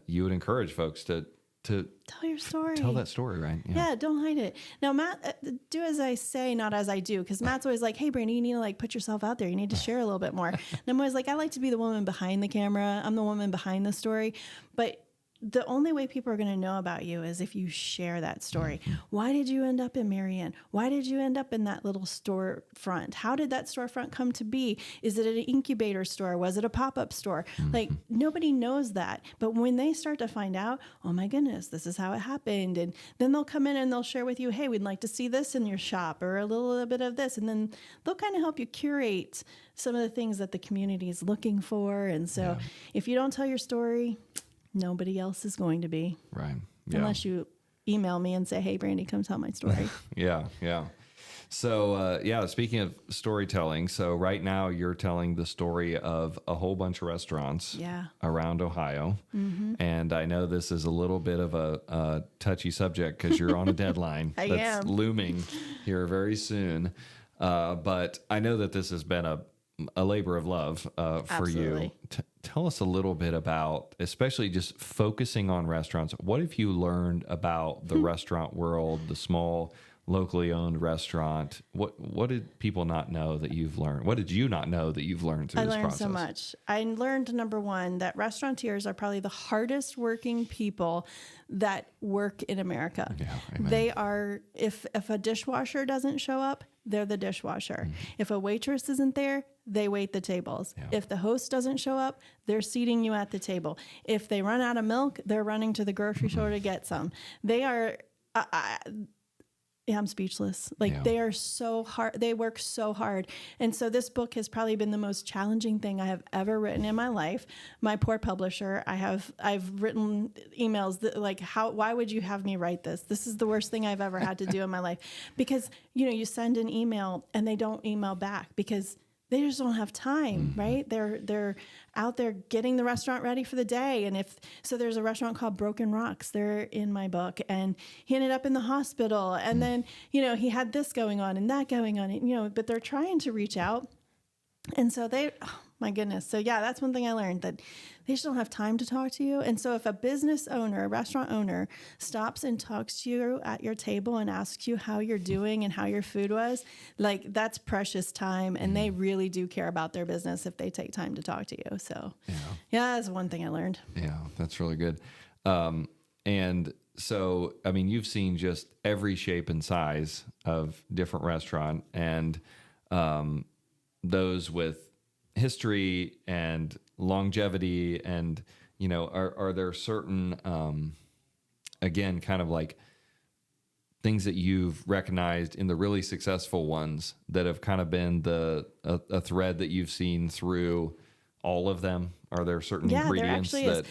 Speaker 2: you would encourage folks to
Speaker 1: tell your story.
Speaker 2: Tell that story, right?
Speaker 1: Yeah, don't hide it. Now, Matt, do as I say, not as I do, because Matt's always like, hey, Brandy, you need to put yourself out there. You need to share a little bit more. And I'm always like, I like to be the woman behind the camera. I'm the woman behind the story. But the only way people are going to know about you is if you share that story. Why did you end up in Marion? Why did you end up in that little storefront? How did that storefront come to be? Is it an incubator store? Was it a pop-up store? Nobody knows that. But when they start to find out, oh my goodness, this is how it happened. And then they'll come in and they'll share with you, hey, we'd like to see this in your shop or a little bit of this. And then they'll kind of help you curate some of the things that the community is looking for. And so if you don't tell your story, nobody else is going to be.
Speaker 2: Right. Yeah.
Speaker 1: Unless you email me and say, hey, Brandy, come tell my story.
Speaker 2: Yeah. So, speaking of storytelling, so right now you're telling the story of a whole bunch of restaurants around Ohio. And I know this is a little bit of a touchy subject because you're on a deadline that's looming here very soon. But I know that this has been a labor of love for you. Tell us a little bit about, especially just focusing on restaurants. What have you learned about the restaurant world, the small, locally owned restaurant? What did people not know that you've learned? What did you not know that you've learned through this process?
Speaker 1: I learned so much. I learned, number one, that restaurateurs are probably the hardest working people that work in America.
Speaker 2: Yeah, amen.
Speaker 1: They are, if a dishwasher doesn't show up, they're the dishwasher. If a waitress isn't there, they wait the tables. Yeah. If the host doesn't show up, they're seating you at the table. If they run out of milk, they're running to the grocery store to get some. They are, I'm speechless. They are so hard. They work so hard. And so this book has probably been the most challenging thing I have ever written in my life. My poor publisher, I've written emails that why would you have me write this? This is the worst thing I've ever had to do in my life. Because, you send an email and they don't email back because they just don't have time, right? They're out there getting the restaurant ready for the day. And there's a restaurant called Broken Rocks. They're in my book. And he ended up in the hospital. And then, he had this going on and that going on, but they're trying to reach out. And so my goodness. So that's one thing I learned, that they just don't have time to talk to you. And so if a business owner, a restaurant owner stops and talks to you at your table and asks you how you're doing and how your food was, that's precious time. And they really do care about their business if they take time to talk to you. So that's one thing I learned. Yeah,
Speaker 2: that's really good. And so, you've seen just every shape and size of different restaurant, and those with history and longevity, and are there certain again kind of like things that you've recognized in the really successful ones that have kind of been a thread that you've seen through all of them? Are there certain ingredients that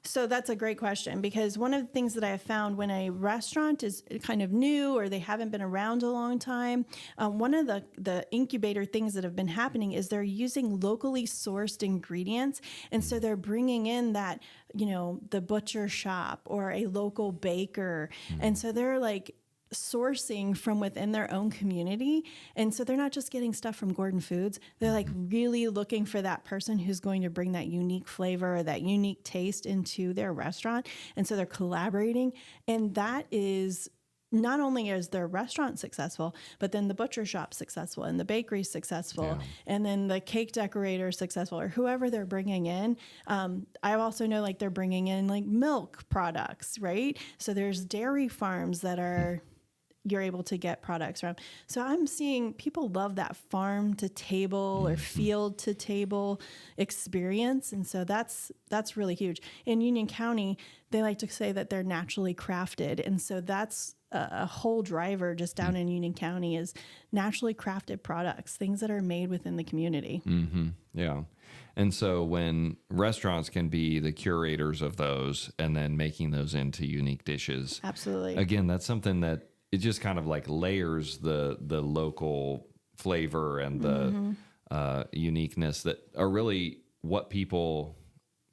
Speaker 1: So that's a great question, because one of the things that I have found when a restaurant is kind of new or they haven't been around a long time, one of the incubator things that have been happening is they're using locally sourced ingredients. And so they're bringing in that, the butcher shop or a local baker. And so they're like sourcing from within their own community. And so they're not just getting stuff from Gordon Foods. They're like really looking for that person who's going to bring that unique flavor or that unique taste into their restaurant. And so they're collaborating. And that is not only is their restaurant successful, but then the butcher shop successful and the bakery successful, and then the cake decorator successful, or whoever they're bringing in. I also know like they're bringing in like milk products, right? So there's dairy farms that are you're able to get products from. So I'm seeing people love that farm to table or field to table experience. And so that's really huge. In Union County, they like to say that they're naturally crafted. And so that's a whole driver just down in Union County is naturally crafted products, things that are made within the community.
Speaker 2: Mm-hmm. Yeah. And so when restaurants can be the curators of those and then making those into unique dishes.
Speaker 1: Absolutely.
Speaker 2: Again, that's something that it just kind of like layers the local flavor and the uniqueness that are really what people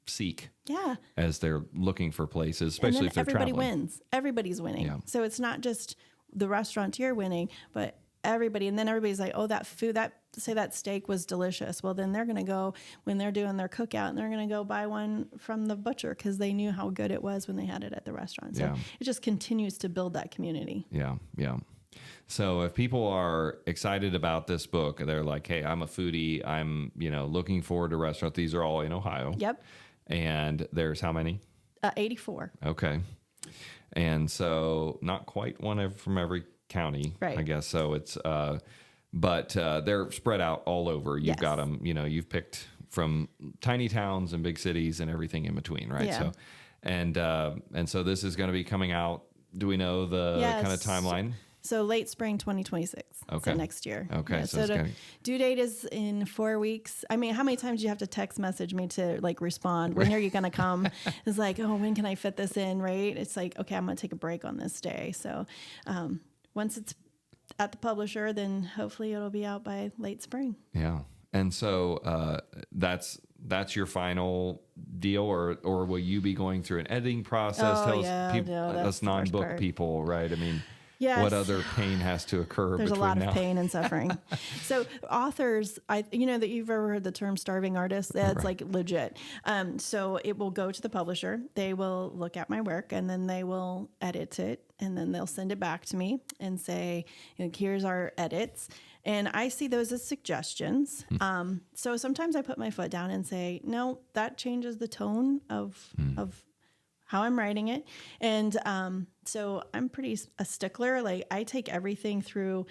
Speaker 2: seek.
Speaker 1: Yeah.
Speaker 2: As they're looking for places, especially if they're
Speaker 1: everybody
Speaker 2: traveling.
Speaker 1: wins. Everybody's winning.
Speaker 2: Yeah.
Speaker 1: So it's not just the restaurateur winning, but everybody. And then everybody's like, oh, that food, say that steak was delicious. Well, then they're going to go when they're doing their cookout and they're going to go buy one from the butcher because they knew how good it was when they had it at the restaurant. So it just continues to build that community.
Speaker 2: Yeah. Yeah. So if people are excited about this book, they're like, hey, I'm a foodie. I'm, looking forward to restaurants. These are all in Ohio.
Speaker 1: Yep.
Speaker 2: And there's how many?
Speaker 1: 84.
Speaker 2: Okay. And so not quite one from every county,
Speaker 1: right.
Speaker 2: I guess. So it's, but they're spread out all over. You've got them, you've picked from tiny towns and big cities and everything in between, right?
Speaker 1: Yeah.
Speaker 2: So, and so this is going to be coming out. Do we know the kind of timeline?
Speaker 1: So late spring 2026.
Speaker 2: Okay.
Speaker 1: So next year.
Speaker 2: Okay.
Speaker 1: Yeah, so the due date is in 4 weeks. I mean, how many times do you have to text message me to like respond? When are you going to come? It's like, oh, when can I fit this in? Right. It's like, okay, I'm going to take a break on this day. So once it's at the publisher, then hopefully it'll be out by late spring.
Speaker 2: Yeah. And so that's your final deal, or will you be going through an editing process?
Speaker 1: Oh,
Speaker 2: Tell
Speaker 1: yeah,
Speaker 2: us, people, us non-book people, right? I mean,
Speaker 1: yes.
Speaker 2: What other pain has to occur?
Speaker 1: There's a lot
Speaker 2: now?
Speaker 1: of pain and suffering. So authors, that you've ever heard the term starving artist, that's like legit. So it will go to the publisher. They will look at my work and then they will edit it. And then they'll send it back to me and say, here's our edits. And I see those as suggestions. So sometimes I put my foot down and say, no, that changes the tone of how I'm writing it. And so I'm pretty a stickler. Like I take everything through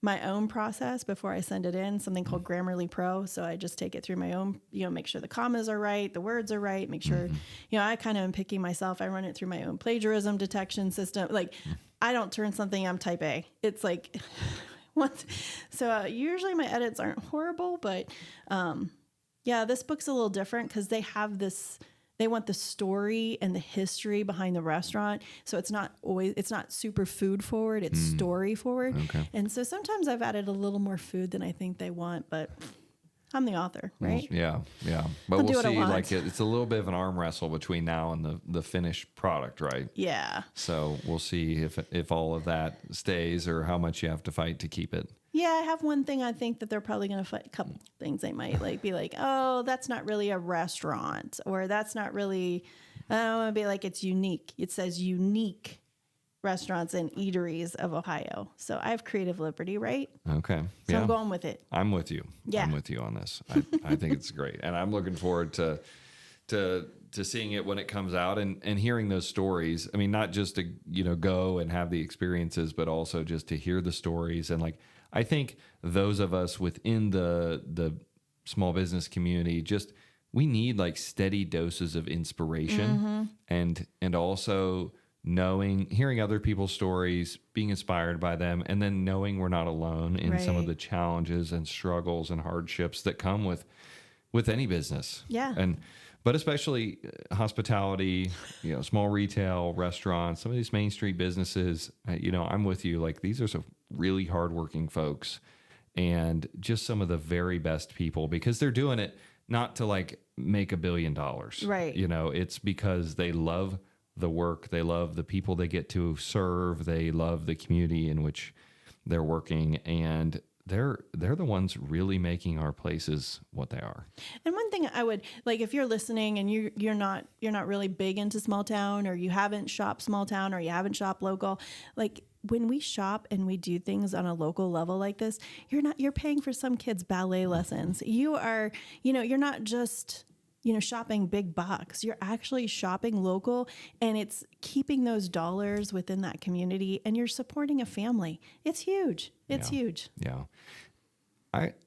Speaker 1: my own process before I send it in, something called Grammarly Pro. So I just take it through my own, make sure the commas are right, the words are right, make sure, I kind of am picky myself. I run it through my own plagiarism detection system. Like I don't turn something, I'm type A. It's like, usually my edits aren't horrible, but this book's a little different because they have this, they want the story and the history behind the restaurant. So it's not super food forward, it's story forward. Okay. And so sometimes I've added a little more food than I think they want, but I'm the author, right?
Speaker 2: Yeah. But we'll see, like it's a little bit of an arm wrestle between now and the finished product, right?
Speaker 1: Yeah.
Speaker 2: So we'll see if all of that stays or how much you have to fight to keep it.
Speaker 1: Yeah, I have one thing I think that they're probably going to fight. A couple things they might be like, oh, that's not really a restaurant, or that's not really. I want to be like, it's unique. It says unique restaurants and eateries of Ohio. So I have creative liberty, right?
Speaker 2: Okay.
Speaker 1: So I'm going with it.
Speaker 2: I'm with you.
Speaker 1: Yeah.
Speaker 2: I'm with you on this. I think it's great, and I'm looking forward to seeing it when it comes out and hearing those stories. I mean, not just to go and have the experiences, but also just to hear the stories. And like, I think those of us within the small business community, we need like steady doses of inspiration and also hearing other people's stories, being inspired by them, and then knowing we're not alone in some of the challenges and struggles and hardships that come with any business.
Speaker 1: Yeah.
Speaker 2: And but especially hospitality, small retail, restaurants, some of these Main Street businesses, I'm with you. Like, these are some really hardworking folks and just some of the very best people, because they're doing it not to like make $1 billion.
Speaker 1: Right.
Speaker 2: It's because they love the work. They love the people they get to serve. They love the community in which they're working, and they're the ones really making our places what they are.
Speaker 1: And one thing I would like, if you're listening and you're not really big into small town, or you haven't shopped small town, or you haven't shopped local, like, when we shop and we do things on a local level like this, you're paying for some kids' ballet lessons. You are, you're not just, shopping big box. You're actually shopping local, and it's keeping those dollars within that community, and you're supporting a family. It's huge. It's huge.
Speaker 2: Yeah.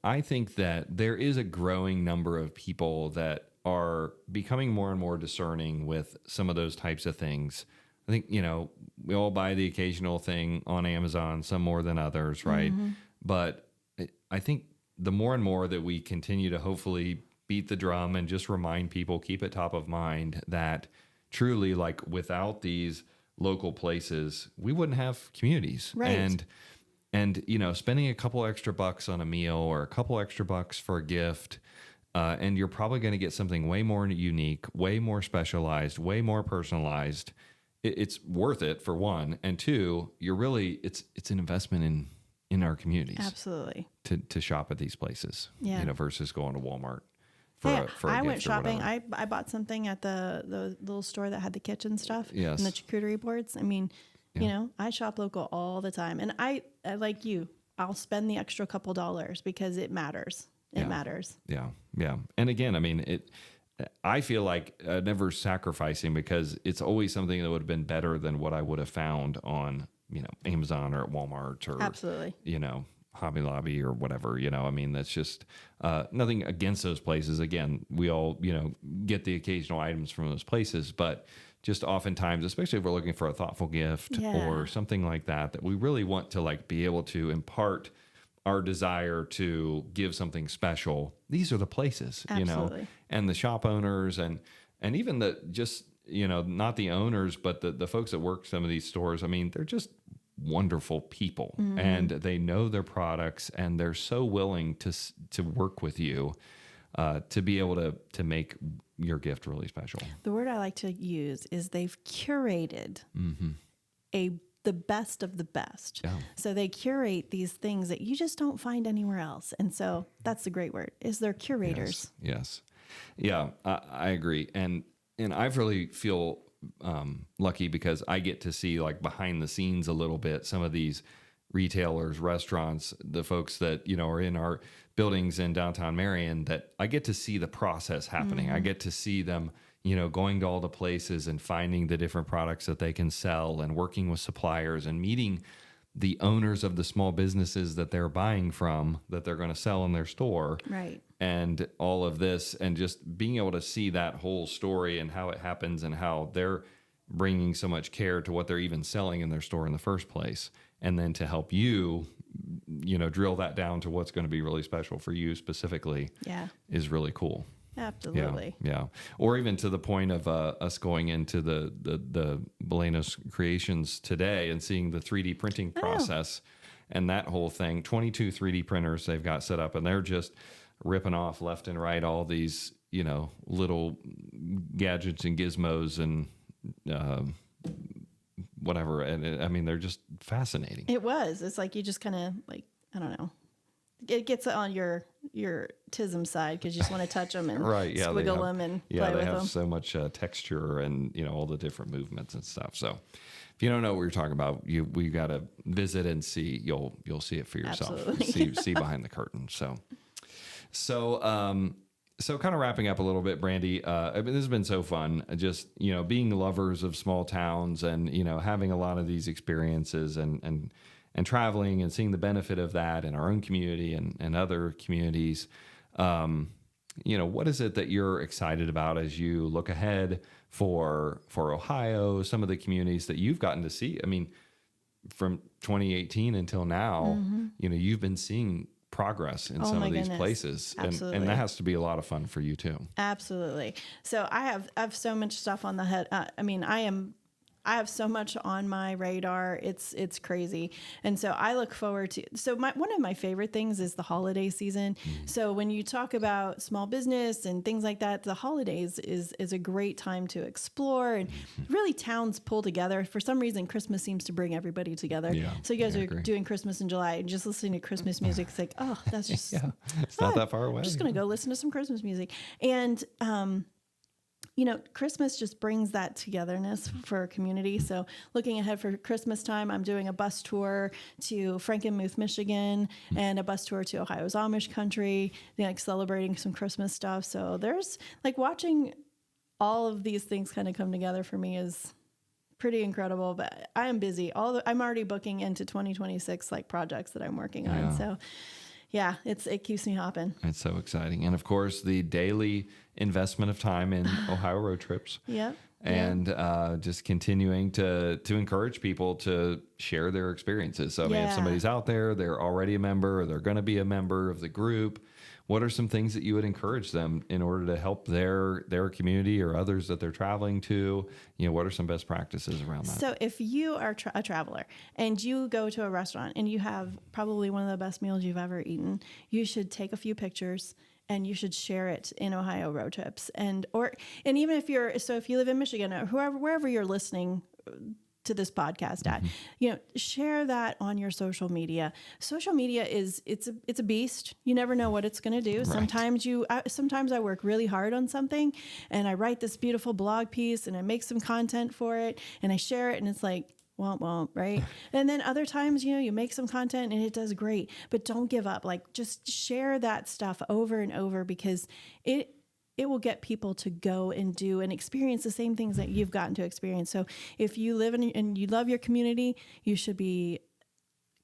Speaker 2: I think that there is a growing number of people that are becoming more and more discerning with some of those types of things. I think, we all buy the occasional thing on Amazon, some more than others, right? Mm-hmm. But I think the more and more that we continue to hopefully beat the drum and just remind people, keep it top of mind, that truly, like, without these local places, we wouldn't have communities.
Speaker 1: Right.
Speaker 2: And spending a couple extra bucks on a meal or a couple extra bucks for a gift, and you're probably going to get something way more unique, way more specialized, way more personalized. It's worth it, for one, and two, it's an investment in our communities.
Speaker 1: Absolutely.
Speaker 2: To shop at these places, versus going to Walmart for a gift.
Speaker 1: I went shopping. I bought something at the little store that had the kitchen stuff.
Speaker 2: Yes.
Speaker 1: And the charcuterie boards. I mean, I shop local all the time, and I like you, I'll spend the extra couple dollars because it matters. It matters.
Speaker 2: Yeah. Yeah. And again, I mean, I feel like never sacrificing, because it's always something that would have been better than what I would have found on, Amazon or at Walmart or,
Speaker 1: absolutely,
Speaker 2: Hobby Lobby or whatever, I mean, that's just nothing against those places. Again, we all, get the occasional items from those places, but just oftentimes, especially if we're looking for a thoughtful gift or something like that we really want to like be able to impart our desire to give something special. These are the places,
Speaker 1: absolutely,
Speaker 2: and the shop owners and even the just, not the owners, but the folks that work some of these stores. I mean, they're just wonderful people, mm-hmm. and they know their products, and they're so willing to work with you to be able to make your gift really special.
Speaker 1: The word I like to use is they've curated
Speaker 2: mm-hmm.
Speaker 1: the best of the best.
Speaker 2: Yeah.
Speaker 1: So they curate these things that you just don't find anywhere else. And so that's the great word, is they're curators.
Speaker 2: Yes. Yeah, I agree. And I really feel lucky, because I get to see like behind the scenes a little bit, some of these retailers, restaurants, the folks that, are in our buildings in downtown Marion, that I get to see the process happening. Mm-hmm. I get to see them, going to all the places and finding the different products that they can sell, and working with suppliers and meeting the owners of the small businesses that they're buying from, that they're going to sell in their store.
Speaker 1: Right.
Speaker 2: And all of this, and just being able to see that whole story and how it happens, and how they're bringing so much care to what they're even selling in their store in the first place. And then to help you, drill that down to what's going to be really special for you specifically, is really cool.
Speaker 1: Absolutely.
Speaker 2: Yeah. Or even to the point of us going into the Belenos Creations today and seeing the 3D printing process and that whole thing. 22 3D printers they've got set up, and they're just ripping off left and right all these, little gadgets and gizmos and whatever. And I mean, they're just fascinating.
Speaker 1: It's like you just kind of like, I don't know. It gets on your tism side, because you just want to touch them and squiggle them and play with them. Yeah, they have
Speaker 2: so much texture and, all the different movements and stuff. So if you don't know what you're talking about, we got to visit and see. You'll see it for yourself. see behind the curtain. So kind of wrapping up a little bit, Brandy, I mean, this has been so fun. Just, being lovers of small towns and, having a lot of these experiences and traveling and seeing the benefit of that in our own community and other communities. What is it that you're excited about as you look ahead for Ohio, some of the communities that you've gotten to see? I mean, from 2018 until now, mm-hmm. You've been seeing progress in
Speaker 1: Oh
Speaker 2: some
Speaker 1: my
Speaker 2: of these
Speaker 1: goodness.
Speaker 2: places.
Speaker 1: Absolutely.
Speaker 2: And that has to be a lot of fun for you too.
Speaker 1: Absolutely. So I have so much stuff on the head. I have so much on my radar. It's crazy. And so I look forward to, one of my favorite things is the holiday season. So when you talk about small business and things like that, the holidays is a great time to explore, and really towns pull together. For some reason, Christmas seems to bring everybody together.
Speaker 2: Yeah,
Speaker 1: So you guys
Speaker 2: I
Speaker 1: are
Speaker 2: agree.
Speaker 1: doing Christmas in July and just listening to Christmas music. It's like, oh, that's just,
Speaker 2: Yeah, it's not that far away.
Speaker 1: I'm just going to go listen to some Christmas music. And, Christmas just brings that togetherness for a community. So looking ahead for Christmas time, I'm doing a bus tour to Frankenmuth, Michigan, and a bus tour to Ohio's Amish country, celebrating some Christmas stuff. So there's watching all of these things kind of come together for me is pretty incredible, but I am busy. I'm already booking into 2026, projects that I'm working on.
Speaker 2: Yeah.
Speaker 1: So yeah, it keeps me hopping.
Speaker 2: It's so exciting. And of course, the daily investment of time in Ohio road trips.
Speaker 1: Yep.
Speaker 2: And just continuing to encourage people to share their experiences. So, I mean, if somebody's out there, they're already a member, or they're going to be a member of the group, what are some things that you would encourage them in order to help their community or others that they're traveling to? What are some best practices around that?
Speaker 1: So if you are a traveler and you go to a restaurant and you have probably one of the best meals you've ever eaten, you should take a few pictures and you should share it in Ohio road trips. And even if if you live in Michigan or wherever you're listening to this podcast at, share that on your social media. Social media it's a beast. You never know what it's going to do. Right. Sometimes I work really hard on something and I write this beautiful blog piece and I make some content for it and I share it and it's like, womp, right? And then other times, you make some content and it does great, but don't give up. Just share that stuff over and over, because it will get people to go and do and experience the same things that you've gotten to experience. So if you live and you love your community, you should be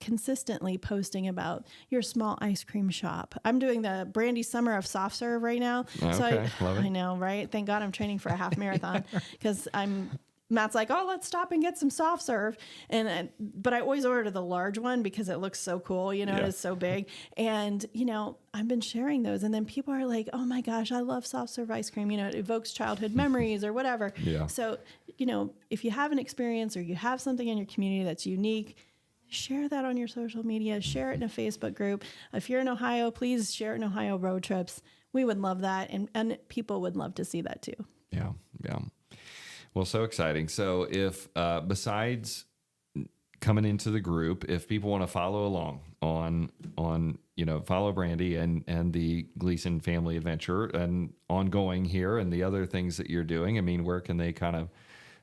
Speaker 1: consistently posting about your small ice cream shop. I'm doing the Brandy Summer of Soft Serve right now.
Speaker 2: Okay,
Speaker 1: so
Speaker 2: love it.
Speaker 1: I know, right? Thank God I'm training for a half marathon, because Matt's like, oh, let's stop and get some soft serve. But I always order the large one because it looks so cool. It is so big. And, I've been sharing those. And then people are like, oh my gosh, I love soft serve ice cream. It evokes childhood memories or whatever.
Speaker 2: Yeah.
Speaker 1: So, if you have an experience or you have something in your community that's unique, share that on your social media, share it in a Facebook group. If you're in Ohio, please share it in Ohio road trips. We would love that. And people would love to see that too.
Speaker 2: Yeah. Yeah. Well, so exciting. So if besides coming into the group, if people want to follow along on follow Brandy and the Gleason family adventure and ongoing here and the other things that you're doing, I mean, where can they kind of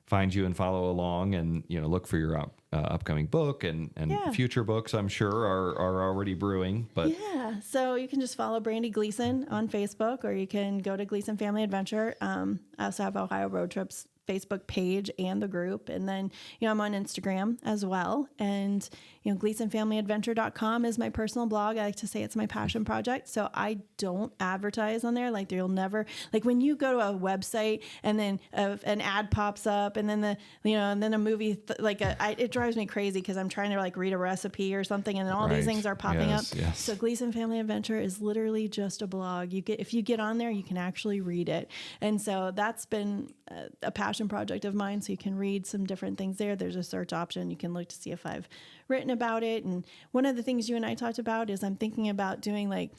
Speaker 2: find you and follow along and, look for your upcoming book and future books, I'm sure are already brewing, but
Speaker 1: yeah. So you can just follow Brandy Gleason on Facebook, or you can go to Gleason Family Adventure. I also have Ohio Road Trips Facebook page and the group. And then, I'm on Instagram as well. And, GleasonFamilyAdventure.com is my personal blog. I like to say it's my passion project. So I don't advertise on there. You'll never, when you go to a website and then an ad pops up and then and then a movie, it drives me crazy because I'm trying to read a recipe or something and all these things are popping up.
Speaker 2: Yes.
Speaker 1: So Gleason Family Adventure is literally just a blog. If you get on there, you can actually read it. And so that's been a passion project of mine. So you can read some different things there. There's a search option. You can look to see if I've written about it. And one of the things you and I talked about is I'm thinking about doing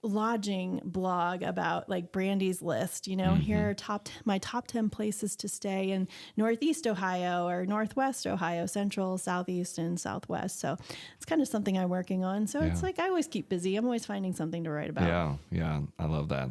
Speaker 1: lodging blog about Brandy's list, here are my top 10 places to stay in Northeast Ohio or Northwest Ohio, Central, Southeast, and Southwest. So it's kind of something I'm working on. So it's I always keep busy. I'm always finding something to write about.
Speaker 2: Yeah. I love that.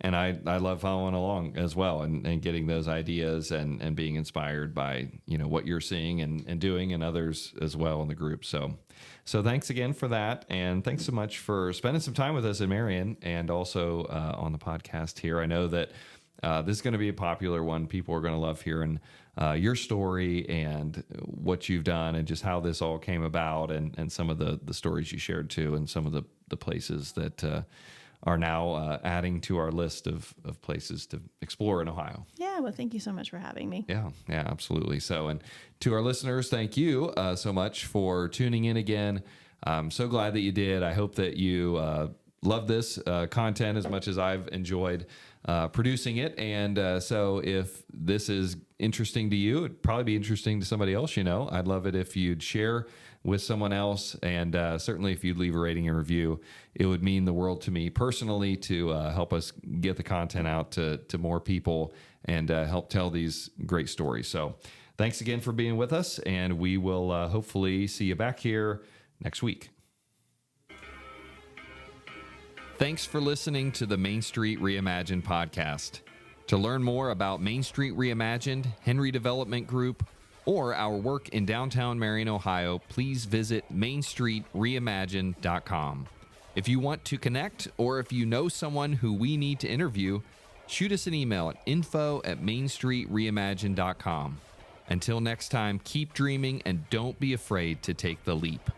Speaker 2: And I love following along as well and getting those ideas and being inspired by, what you're seeing and doing and others as well in the group. So thanks again for that. And thanks so much for spending some time with us in Marion and also on the podcast here. I know that this is going to be a popular one. People are going to love hearing your story and what you've done and just how this all came about and some of the stories you shared too and some of the places that are now adding to our list of places to explore in Ohio.
Speaker 1: Yeah, well, thank you so much for having me.
Speaker 2: Yeah, absolutely. So, and to our listeners, thank you so much for tuning in again. I'm so glad that you did. I hope that you love this content as much as I've enjoyed producing it. And so if this is interesting to you, it'd probably be interesting to somebody else. I'd love it if you'd share with someone else. And certainly if you'd leave a rating and review, it would mean the world to me personally to help us get the content out to more people and help tell these great stories. So thanks again for being with us. And we will hopefully see you back here next week. Thanks for listening to the Main Street Reimagined podcast. To learn more about Main Street Reimagined, Henry Development Group, or our work in downtown Marion, Ohio, please visit mainstreetreimagined.com. If you want to connect, or if you know someone who we need to interview, shoot us an email at info@mainstreetreimagined.com. Until next time, keep dreaming and don't be afraid to take the leap.